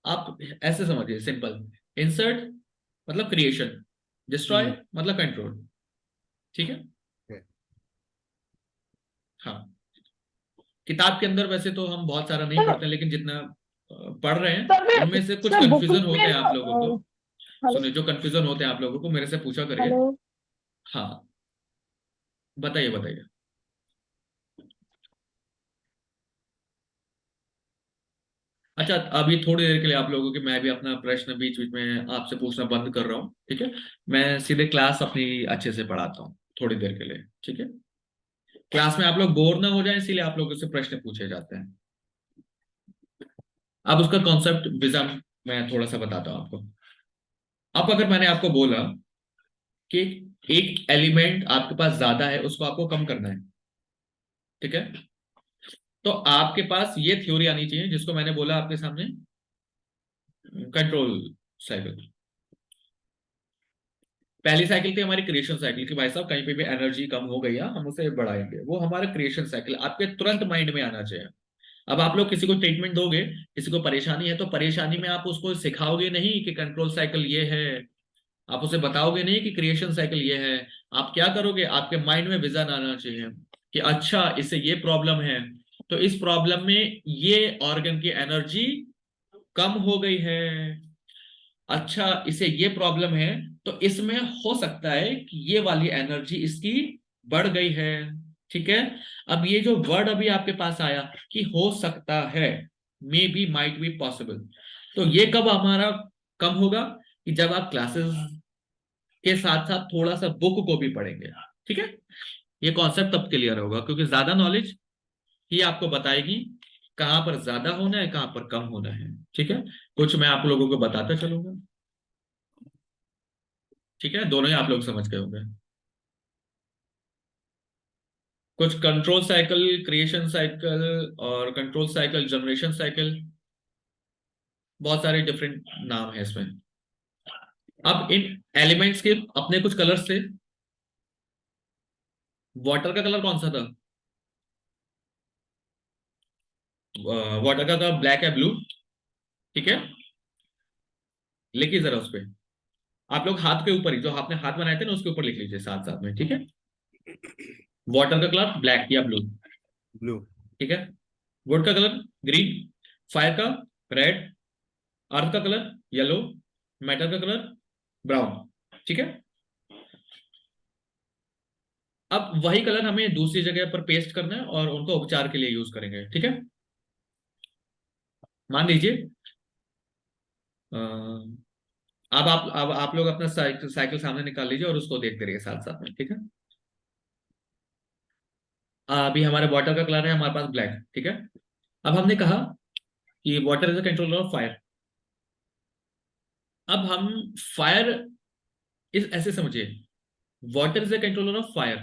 आप ऐसे समझिए, सिंपल। इंसर्ट मतलब क्रिएशन, डिस्ट्रॉय हम्म, मतलब कंट्रोल, ठीक है। okay। हाँ, किताब के अंदर वैसे तो हम बहुत सारा नहीं सर पढ़ते, लेकिन जितना पढ़ रहे सर हैं उनमें से कुछ सर बुक कंफ्यूजन में होते हैं ना आप लोगों को। हेलो सुनिए, जो कंफ्यूजन होते हैं आप लोगों को, मेरे से पूछा करिए। हेलो। हाँ, बताइए बताइए। अच्छा, अभी थोड़ी देर के लिए आप लोगों के, मैं भी अपना प्रश्न बीच बीच में आपसे पूछना बंद कर रहा हूँ, ठीक है। मैं सीधे क्लास अपनी अच्छे से पढ़ाता हूँ थोड़ी देर के लिए, ठीक है। क्लास में आप लोग बोर ना हो जाए, इसीलिए आप लोगों से प्रश्न पूछे जाते हैं। अब उसका कॉन्सेप्ट विजन मैं थोड़ा सा बताता हूँ आपको। अब अगर मैंने आपको बोला कि एक एलिमेंट आपके पास ज्यादा है, उसको आपको कम करना है, ठीक है, तो आपके पास ये थ्योरी आनी चाहिए, जिसको मैंने बोला आपके सामने, कंट्रोल साइकिल। पहली साइकिल थी हमारी क्रिएशन साइकिल, कि भाई साहब कहीं पे भी एनर्जी कम हो गई है, हम उसे बढ़ाएंगे। वो हमारा क्रिएशन साइकिल आपके तुरंत माइंड में आना चाहिए। अब आप लोग किसी को ट्रीटमेंट दोगे, किसी को परेशानी है, तो परेशानी में आप उसको सिखाओगे नहीं कि कंट्रोल साइकिल ये है, आप उसे बताओगे नहीं कि क्रिएशन साइकिल ये है। आप क्या करोगे? आपके माइंड में विजन आना चाहिए कि अच्छा, इससे ये प्रॉब्लम है, तो इस प्रॉब्लम में ये ऑर्गन की एनर्जी कम हो गई है। अच्छा, इसे ये प्रॉब्लम है, तो इसमें हो सकता है कि ये वाली एनर्जी इसकी बढ़ गई है, ठीक है। अब ये जो वर्ड अभी आपके पास आया कि हो सकता है, may be, might be, possible, तो ये कब हमारा कम होगा? कि जब आप क्लासेस के साथ साथ थोड़ा सा बुक को भी पढ़ेंगे, ठीक है। ये कॉन्सेप्ट तब क्लियर होगा, क्योंकि ज्यादा नॉलेज ही आपको बताएगी कहां पर ज्यादा होना है, कहां पर कम होना है, ठीक है। कुछ मैं आप लोगों को बताता चलूंगा, ठीक है। दोनों ही आप लोग समझ गए होंगे। कुछ कंट्रोल साइकिल, क्रिएशन साइकिल, और कंट्रोल साइकिल, जनरेशन साइकिल, बहुत सारे डिफरेंट नाम है इसमें। अब इन एलिमेंट्स के अपने कुछ कलर्स थे। वाटर का कलर कौन सा था? वाटर का था ब्लैक है, ब्लू, ठीक है। लिखिए जरा उस पे। आप लोग हाथ के ऊपर ही, जो आपने हाथ बनाए थे ना, उसके ऊपर लिख लीजिए साथ साथ में, ठीक है। वाटर का कलर ब्लैक या ब्लू, ब्लू। ठीक है। वुड का कलर ग्रीन, फायर का रेड, अर्थ का कलर येलो, मेटल का कलर ब्राउन, ठीक है। अब वही कलर हमें दूसरी जगह पर पेस्ट करना है और उनको उपचार के लिए यूज करेंगे, ठीक है। मान लीजिए अब आप लोग अपना साइकिल सामने निकाल लीजिए और उसको देखते रहिए साथ साथ में, ठीक है। अभी हमारे वाटर का कलर है हमारे पास ब्लैक, ठीक है। अब हमने कहा कि water is a controller of fire. अब हम फायर इस ऐसे समझिए, water is a controller of fire,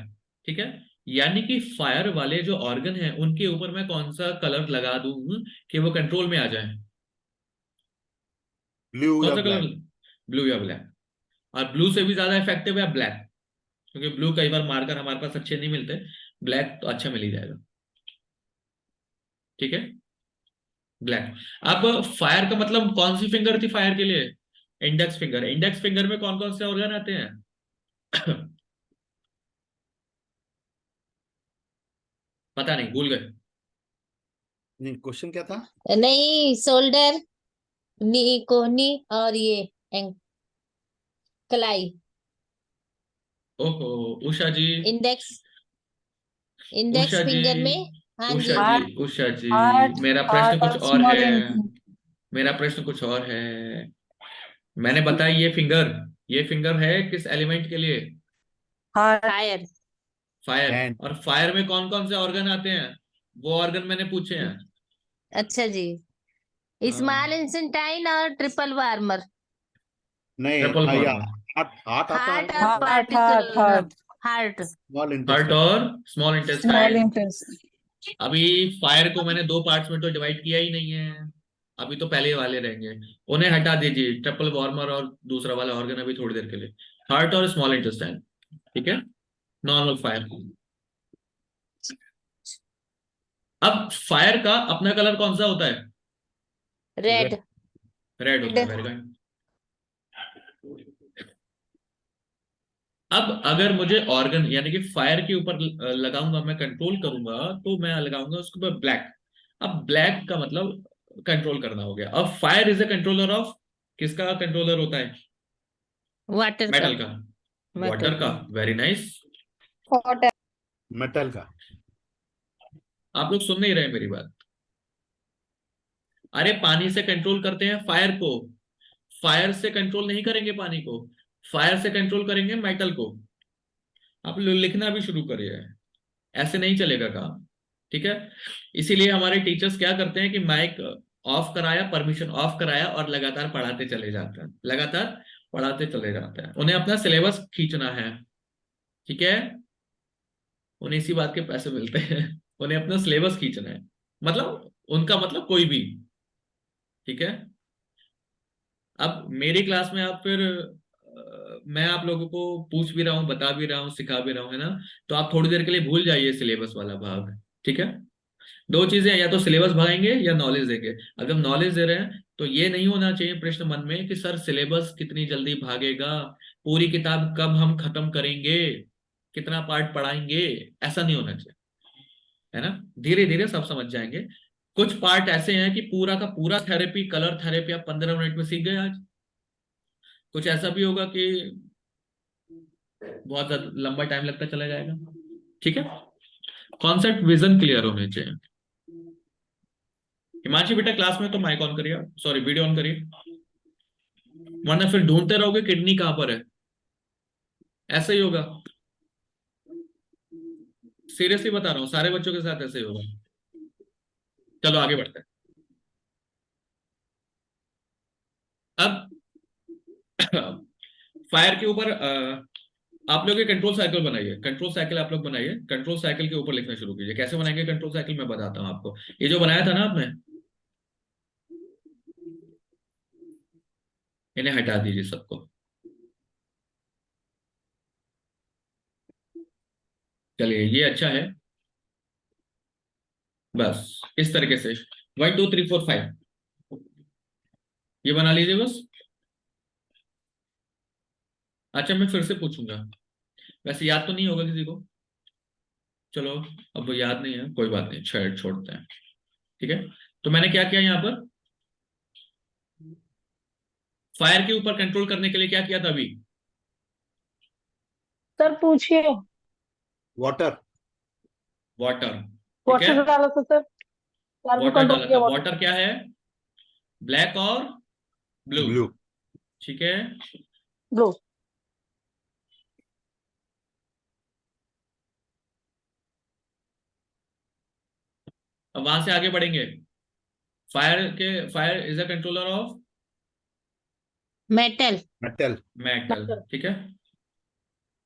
ठीक है। यानी कि फायर वाले जो ऑर्गन है उनके ऊपर मैं कौन सा कलर लगा दूं कि वो कंट्रोल में आ जाए? ब्लू कौन या सा कलर? ब्लैक? ब्लू या ब्लैक। और ब्लू से भी ज्यादा इफेक्टिव है ब्लैक, क्योंकि ब्लू कई बार मार्कर हमारे पास अच्छे नहीं मिलते, ब्लैक तो अच्छा मिल ही जाएगा, ठीक है। ब्लैक। अब फायर का मतलब कौन सी फिंगर थी फायर के लिए? Index finger. इंडेक्स फिंगर में कौन कौन से ऑर्गन आते हैं? पता नहीं, भूल गए। नहीं, क्वेश्चन क्या था? नहीं, शोल्डर, नी कोहनी और ये कलाई। ओहो, उषा जी, इंडेक्स, इंडेक्स उषा जी, फिंगर में। हाँ उषा जी। जी, हार्ट, उषा जी, हार्ट, मेरा प्रश्न हार्ट कुछ और और है। Small intestine. मेरा प्रश्न कुछ और है। मैंने बताया ये फिंगर है किस एलिमेंट के लिए? Heart, fire. फायर। हैंड। और फायर में कौन कौन से ऑर्गन आते हैं? वो ऑर्गन मैंने पूछे हैं। अच्छा जी। स्मॉल हाँ, इंटेस्टाइन और ट्रिपल वार्मर। नहीं, ट्रिपल हाँ, या फॉर्मर। हार्ट, हार्ट आता है हार्ट क्या? और heart, particle. Heart, heart, heart. Small heart intestine. और स्मॉल स्मॉल इंटेस्टाइन। इंटेस्टाइन। अभी फायर को मैंने दो पार्ट्स में तो डिवाइड किया ही नहीं है, अभी तो पहले वाले रहेंगे। उन्हें हटा दीजिए, ट्रिपल वार्मर और दूसरा वाला ऑर्गन अभी थोड़ी देर के लिए। हार्ट और स्मॉल इंटेस्टाइन, ठीक है। Normal fire. अब फायर का अपना कलर कौन सा होता है? रेड। रेड होता है, वेरी गुड। अब अगर मुझे ऑर्गन यानी कि फायर के ऊपर लगाऊंगा, मैं कंट्रोल करूंगा, तो मैं लगाऊंगा उसके ऊपर ब्लैक। अब ब्लैक का मतलब कंट्रोल करना हो गया। अब fire is a controller of, किसका कंट्रोलर होता है? वाटर का। मेटल का। वाटर मेटल का, का। Very nice. water, मेटल का। आप लोग सुन नहीं रहे मेरी बात। अरे पानी से कंट्रोल करते हैं फायर को, फायर से कंट्रोल नहीं करेंगे पानी को, फायर से कंट्रोल करेंगे मेटल को। आप लोग लिखना भी शुरू करिए, ऐसे नहीं चलेगा काम, ठीक है। इसीलिए हमारे टीचर्स क्या करते हैं कि माइक ऑफ कराया, परमिशन ऑफ कराया और लगातार पढ़ाते चले जाते हैं, लगातार पढ़ाते चले जाते हैं। उन्हें अपना सिलेबस खींचना है, ठीक है। उन्हें इसी बात के पैसे मिलते हैं। उन्हें अपना सिलेबस खींचना है, मतलब उनका मतलब कोई भी, ठीक है। अब मेरी क्लास में आप फिर मैं आप लोगों को पूछ भी रहा हूँ, बता भी रहा हूँ, सिखा भी रहा हूँ, है ना। तो आप थोड़ी देर के लिए भूल जाइए सिलेबस वाला भाग, ठीक है। दो चीजें हैं, या तो सिलेबस भगाएंगे या नॉलेज देंगे। अगर नॉलेज दे रहे हैं तो ये नहीं होना चाहिए प्रश्न मन में कि सर सिलेबस कितनी जल्दी भागेगा, पूरी किताब कब हम खत्म करेंगे, कितना पार्ट पढ़ाएंगे, ऐसा नहीं होना चाहिए, है ना। धीरे धीरे सब समझ जाएंगे। कुछ पार्ट ऐसे हैं कि पूरा का पूरा थेरेपी, कलर थेरेपी आप 15 मिनट में सीख गए आज। कुछ ऐसा भी होगा कि बहुत ज्यादा लंबा टाइम लगता चला जाएगा, ठीक है। कॉन्सेप्ट विजन क्लियर होने चाहिए। हिमांशी बेटा क्लास में तो माइक ऑन करिए, सॉरी वीडियो ऑन करिए, वरना फिर ढूंढते रहोगे किडनी कहां पर है, ऐसा ही होगा। सीरियसली बता रहा हूँ, सारे बच्चों के साथ ऐसे ही होगा। चलो आगे बढ़ते हैं। अब फायर के ऊपर आप लोग ये कंट्रोल साइकिल बनाइए, कंट्रोल साइकिल आप लोग बनाइए, कंट्रोल साइकिल के ऊपर लिखना शुरू कीजिए। कैसे बनाएंगे कंट्रोल साइकिल मैं बताता हूँ आपको। ये जो बनाया था ना आपने, इन्हें हटा दीजिए सबको। चलिए ये अच्छा है, बस इस तरीके से 1 2 3 4 5 ये बना लीजिए बस। अच्छा मैं फिर से पूछूंगा, वैसे याद तो नहीं होगा किसी को, चलो अब वो याद नहीं है, कोई बात नहीं, छोड़ते हैं, ठीक है। तो मैंने क्या किया यहाँ पर, फायर के ऊपर कंट्रोल करने के लिए क्या किया था अभी? सर पूछिए। वाटर। वाटर, ठीक है। वाटर डाला था सर। फायर को वाटर कंट्रोल डाला किया था। वाटर। वाटर क्या है? ब्लैक और ब्लू, ब्लू। ठीक है। ब्लू। अब वहां से आगे बढ़ेंगे। Fire is a controller of metal. Metal. Metal, ठीक है।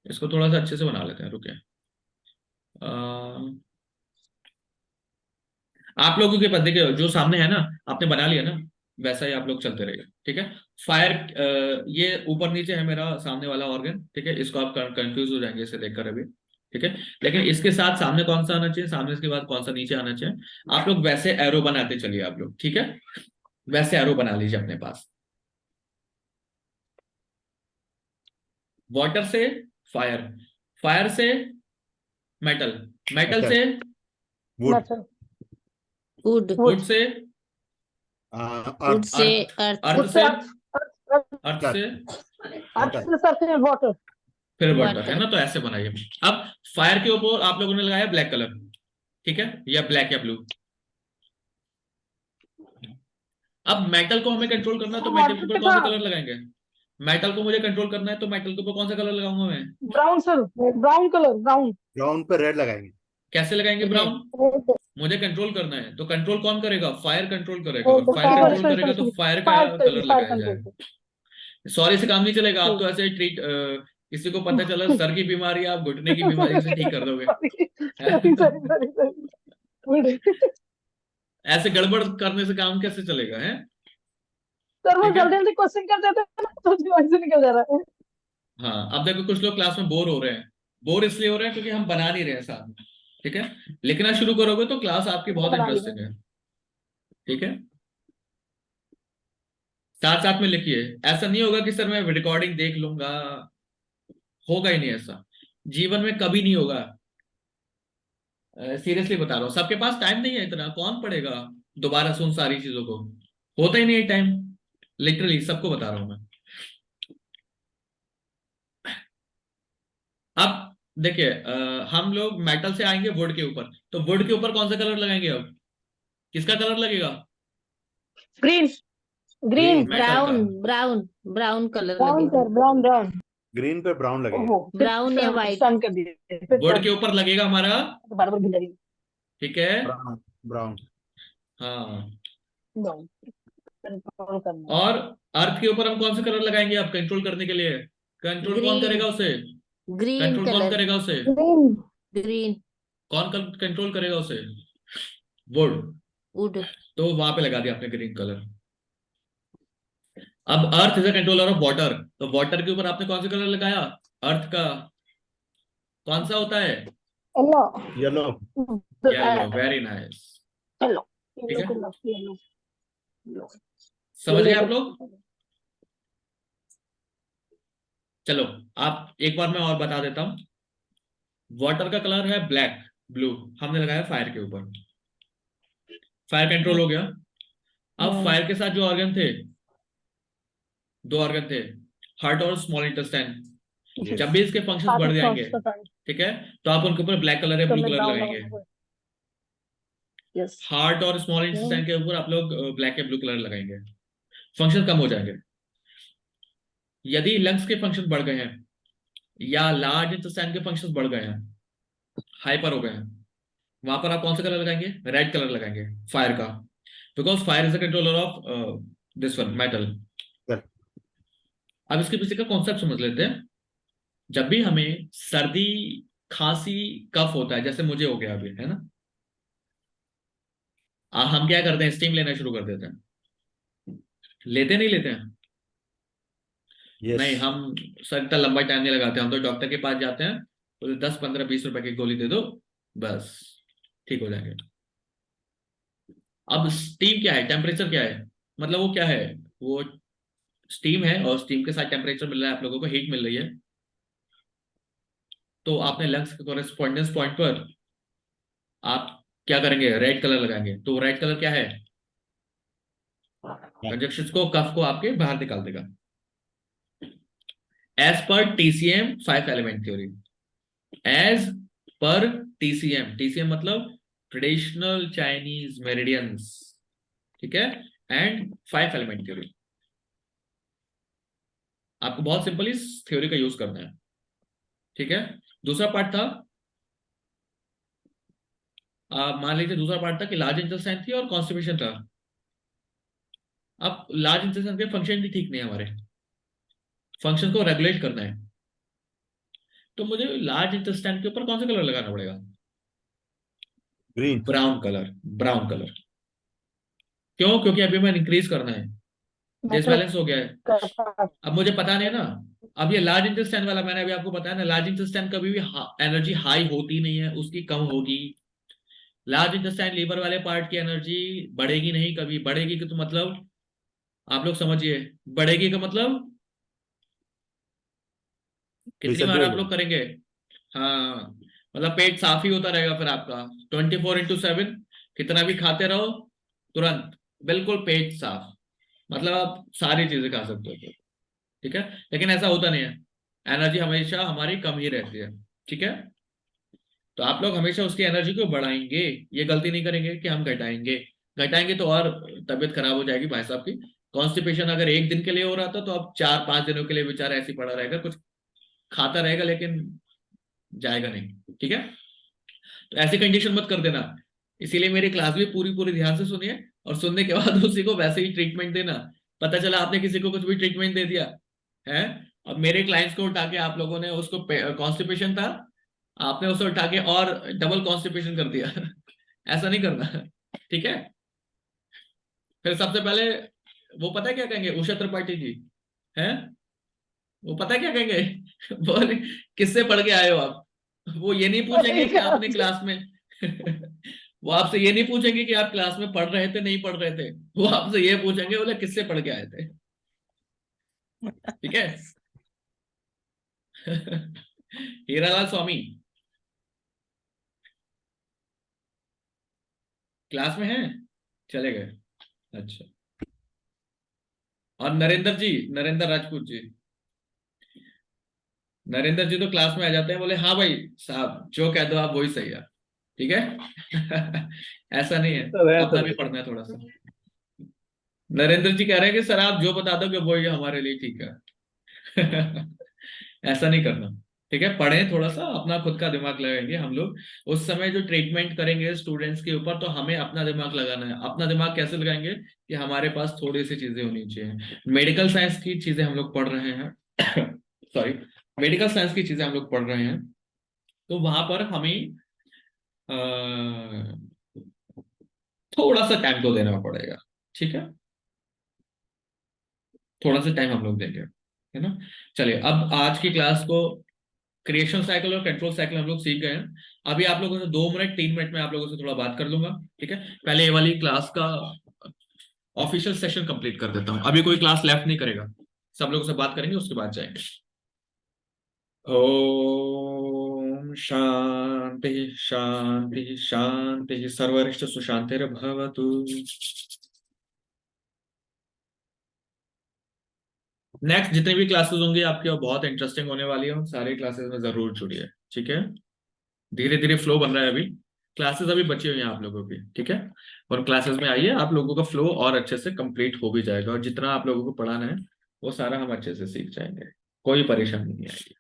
इसको थोड़ा सा अच्छे से बना लेते हैं, रुके। आप लोगों के पास देखिए, जो सामने है ना, आपने बना लिया ना, वैसा ही आप लोग चलते रहिए, ठीक है। फायर, ये ऊपर नीचे है मेरा सामने वाला ऑर्गन, ठीक है। इसको आप कंफ्यूज हो जाएंगे इसे देखकर अभी, ठीक है। लेकिन इसके साथ सामने कौन सा आना चाहिए, सामने इसके बाद कौन सा नीचे आना चाहिए, आप लोग वैसे एरो बनाते चलिए आप लोग, ठीक है। वैसे एरो बना लीजिए अपने पास। वाटर से फायर, फायर से मेटल, मेटल मेटल। से वुड। मेटल। वुड। वुड से वुड अर्थ। से earth, earth. Earth would say से अर्थ। अर्थ से अर्थ वाटर। से सरफेस वाटर। फिर वाटर, है वाटर। ना। तो ऐसे बनाइए। अब फायर के ऊपर आप लोगों ने लगाया ब्लैक कलर, ठीक है, या ब्लैक या ब्लू। अब मेटल को हमें कंट्रोल करना है, तो मेटल के वाटर ऊपर पे कौन था। सा कलर लगाएंगे। मेटल को मुझे कंट्रोल करना है, तो मेटल के ऊपर कौन सा कलर लगाऊंगा मैं। Brown sir, brown colour, brown. Brown पे रेड लगाएंगे। कैसे लगाएंगे रेड। ब्राउन। मुझे कंट्रोल करना है, तो कंट्रोल कौन करेगा, फायर कंट्रोल करेगा, और फायर, फायर कंट्रोल करेगा तो फायर का फायर, कलर फायर लगाया कंट्रोल। जाएगा। सॉरी से काम नहीं चलेगा, आप तो ऐसे ट्रीट, किसी को पता चला सर की बीमारी है, आप घुटने की बीमारी से ठीक कर दोगे। Sorry sorry sorry sorry. ऐसे गड़बड़ करने से काम कैसे चलेगा, है। सर वो ठीक है। जल्दी जल्दी क्वेश्चन कर देते हैं ना, तो दिमाग से निकल जा रहा है। हाँ, अब देखो कुछ लोग क्लास में बोर हो रहे हैं। बोर इसलिए हो रहे हैं क्योंकि हम बना नहीं रहे हैं साथ में, ठीक है। लिखना शुरू करोगे तो क्लास आपकी बहुत बना लिया। इंटरेस्टिंग है, ठीक है। साथ साथ में लिखिए। ऐसा नहीं होगा कि सर मैं रिकॉर्डिंग देख लूंगा, होगा ही नहीं ऐसा, जीवन में कभी नहीं होगा। सीरियसली बता रहा हूँ, सबके पास टाइम नहीं है इतना, कौन पढ़ेगा दोबारा सुन सारी चीजों को, होता ही नहीं है टाइम। लिटरली सबको बता रहा हूं मैं। अब देखिए, हम लोग मेटल से आएंगे वुड के ऊपर, तो वुड के ऊपर कौन सा कलर लगाएंगे अब, किसका कलर लगेगा। ग्रीन। ग्रीन। ग्रीन। मेटल का। Brown. Brown. Brown colour brown लगेगा। Sir, brown brown. ग्रीन पे ब्राउन लगेगा। ओहो, ब्राउन या व्हाइट। स्टन कर दिए फिर वुड के ऊपर लगेगा हमारा, बार बार गिर ठीक है। ब्राउन। ब्राउन। हाँ, ब्राउन कंट्रोल करना है। और अर्थ के ऊपर हम कौन सा कलर लगाएंगे अब कंट्रोल करने के लिए, कंट्रोल कौन ग्रीन। करेगा उसे, ग्रीन कंट्रोल कौन कलर। करेगा उसे, ग्रीन। ग्रीन। कौन कंट्रोल करेगा उसे, वुड। वुड। तो वहां पे लगा दिया आपने ग्रीन कलर। अब earth is a controller of water, तो वाटर के ऊपर आपने कौन सा कलर लगाया, अर्थ का कौन सा होता है, yellow. Yellow. Yellow, very nice, yellow. ठीक येलो है। Colour, yellow. समझ गए आप लोग। चलो, आप एक बार मैं और बता देता हूं। वाटर का कलर है ब्लैक, ब्लू, हमने लगाया फायर के ऊपर, फायर कंट्रोल हो गया। अब फायर के साथ जो ऑर्गन थे, दो ऑर्गन थे, हार्ट और स्मॉल इंटेस्टाइन, जब भी इसके फंक्शंस बढ़ जाएंगे, ठीक है, तो आप उनके ऊपर ब्लैक कलर या ब्लू कलर लगाएंगे। यस। हार्ट और स्मॉल इंटेस्टाइन के ऊपर आप लोग ब्लैक या ब्लू कलर लगाएंगे, फंक्शन कम हो जाएंगे। यदि लंग्स के फंक्शन बढ़ गए हैं या लार्ज इंटेस्टाइन के फंक्शन बढ़ गए हैं, हाइपर हो गए हैं, वहां पर आप कौन सा कलर लगाएंगे, रेड कलर लगाएंगे फायर का, because fire is the controller of this one metal. अब इसके पीछे का कॉन्सेप्ट समझ लेते हैं। जब भी हमें सर्दी, खांसी, कफ होता है, जैसे मुझे हो गया अभी, है ना, हम क्या करते हैं, स्टीम लेना शुरू कर देते हैं, लेते नहीं लेते हैं। यस। नहीं, हम सर इतना लंबा टाइम नहीं लगाते, हम तो डॉक्टर के पास जाते हैं, तो 10 15 20 रुपए की गोली दे दो, बस ठीक हो जाएंगे। अब स्टीम क्या है, टेम्परेचर क्या है, मतलब वो क्या है, वो स्टीम है, और स्टीम के साथ टेम्परेचर मिल रहा है, आप लोगों को हीट मिल रही है। तो आपने लंग्स के कॉरेस्पॉन्डेंस पॉइंट पर आप क्या करेंगे, रेड कलर लगाएंगे, तो रेड कलर क्या है, कंजक्शन को, कफ को आपके बाहर निकाल देगा, एज पर टीसीएम 5 एलिमेंट थ्योरी। एज पर टीसीएम, टीसीएम मतलब ट्रेडिशनल चाइनीज मेरिडियंस, ठीक है। And 5 element theory. आपको बहुत सिंपल इस थ्योरी का यूज करना है, ठीक है। दूसरा पार्ट था, मान लीजिए दूसरा पार्ट था कि लार्ज इंटेस्टाइन थी और कॉन्स्टिपेशन था। अब लार्ज इंटेस्टाइन के फंक्शन भी ठीक नहीं है, हमारे फंक्शन को रेगुलेट करना है, तो मुझे लार्ज इंटेस्टाइन के ऊपर कौन सा कलर लगाना पड़ेगा? Green. Brown colour, brown colour. क्यों? क्योंकि अभी मैं इंक्रीज करना है, डिसबैलेंस हो गया है। अब मुझे पता नहीं ना, अब ये लार्ज इंटेस्टाइन वाला मैंने अभी आपको बताया ना, लार्ज इंटेस्टाइन कभी भी एनर्जी हाई होती नहीं है, उसकी कम होगी। लार्ज इंटेस्टाइन लीवर वाले पार्ट की एनर्जी बढ़ेगी नहीं, कभी बढ़ेगी तो मतलब आप लोग समझिए, बढ़ेगी का मतलब कितनी बार आप लोग करेंगे? हाँ, मतलब पेट साफ ही होता रहेगा फिर आपका 24/7, कितना भी खाते रहो तुरंत बिल्कुल पेट साफ, मतलब आप सारी चीजें खा सकते हो फिर, ठीक है। लेकिन ऐसा होता नहीं है, एनर्जी हमेशा हमारी कम ही रहती है, ठीक है। तो आप लोग हमेशा उसकी एनर्जी को बढ़ाएंगे, ये गलती नहीं करेंगे कि हम घटाएंगे। घटाएंगे तो और तबीयत खराब हो जाएगी भाई साहब की। कॉन्स्टिपेशन अगर एक दिन के लिए हो रहा था, तो अब 4-5 दिनों के लिए बेचारा ऐसे ही पड़ा रहेगा, कुछ खाता रहेगा लेकिन जाएगा नहीं, ठीक है। तो ऐसी कंडीशन मत कर देना, इसीलिए मेरी क्लास भी पूरी पूरी ध्यान से सुनिए, और सुनने के बाद उसी को वैसे ही ट्रीटमेंट देना। पता चला आपने किसी को कुछ भी ट्रीटमेंट दे दिया है, अब मेरे क्लाइंट्स को उठा के आप लोगों ने, उसको कॉन्स्टिपेशन था, आपने उसे उठा के और डबल कॉन्स्टिपेशन कर दिया। ऐसा नहीं करना, ठीक है। फिर सबसे पहले वो पता है क्या कहेंगे, उषा त्रिपाठी जी हैं, वो पता है क्या कहेंगे? बोले किससे पढ़ के आए हो आप? वो ये नहीं पूछेंगे कि आपने क्लास में वो आपसे ये नहीं पूछेंगे कि आप क्लास में पढ़ रहे थे नहीं पढ़ रहे थे, वो आपसे ये पूछेंगे बोले किससे पढ़ के आए थे, ठीक है। हीरालाल स्वामी क्लास में हैं, चले गए, अच्छा। और नरेंद्र जी, नरेंद्र राजपूत जी, नरेंद्र जी तो क्लास में आ जाते हैं, बोले हाँ भाई साहब जो कह दो आप वही सही है, ठीक है। ऐसा नहीं है, सर है अपना सर। भी पढ़ना है थोड़ा सा। नरेंद्र जी कह रहे हैं कि सर आप जो बता दो कि वही हमारे लिए ठीक है। ऐसा नहीं करना, ठीक है। पढ़ें थोड़ा सा, अपना खुद का दिमाग लगाएंगे हम लोग। उस समय जो ट्रीटमेंट करेंगे स्टूडेंट्स के ऊपर, तो हमें अपना दिमाग लगाना है। अपना दिमाग कैसे लगाएंगे कि हमारे पास थोड़ी सी चीजें होनी चाहिए। मेडिकल साइंस की चीजें हम लोग पढ़ रहे हैं, सॉरी, मेडिकल साइंस की चीजें हम लोग पढ़ रहे हैं, तो वहां पर हमें थोड़ा सा टाइम तो देना पड़ेगा, ठीक है। थोड़ा सा टाइम हम लोग देंगे, है ना। चलिए, अब आज की क्लास को क्रिएशन साइकिल और कंट्रोल साइकिल हम लोग सीख गए हैं। अभी आप लोगों से 2 मिनट 3 मिनट में आप लोगों से थोड़ा बात कर लूंगा, ठीक है। पहले ये वाली क्लास का ऑफिशियल सेशन कंप्लीट कर देता हूँ, अभी कोई क्लास लेफ्ट नहीं करेगा, सब लोगों से बात करेंगे उसके बाद जाएंगे। ओम शांति शांति शांति, सर्वरिष्ट सुशांतिर भवतु। नेक्स्ट जितनी भी क्लासेस होंगी आपकी, और बहुत इंटरेस्टिंग होने वाली है, सारी क्लासेस में जरूर जुड़िए, ठीक है। धीरे धीरे फ्लो बन रहा है, अभी क्लासेस अभी बची हुई हैं आप लोगों की, ठीक है। और क्लासेस में आइए, आप लोगों का फ्लो और अच्छे से कंप्लीट हो भी जाएगा, और जितना आप लोगों को पढ़ाना है वो सारा हम अच्छे से सीख जाएंगे, कोई परेशानी नहीं आएगी।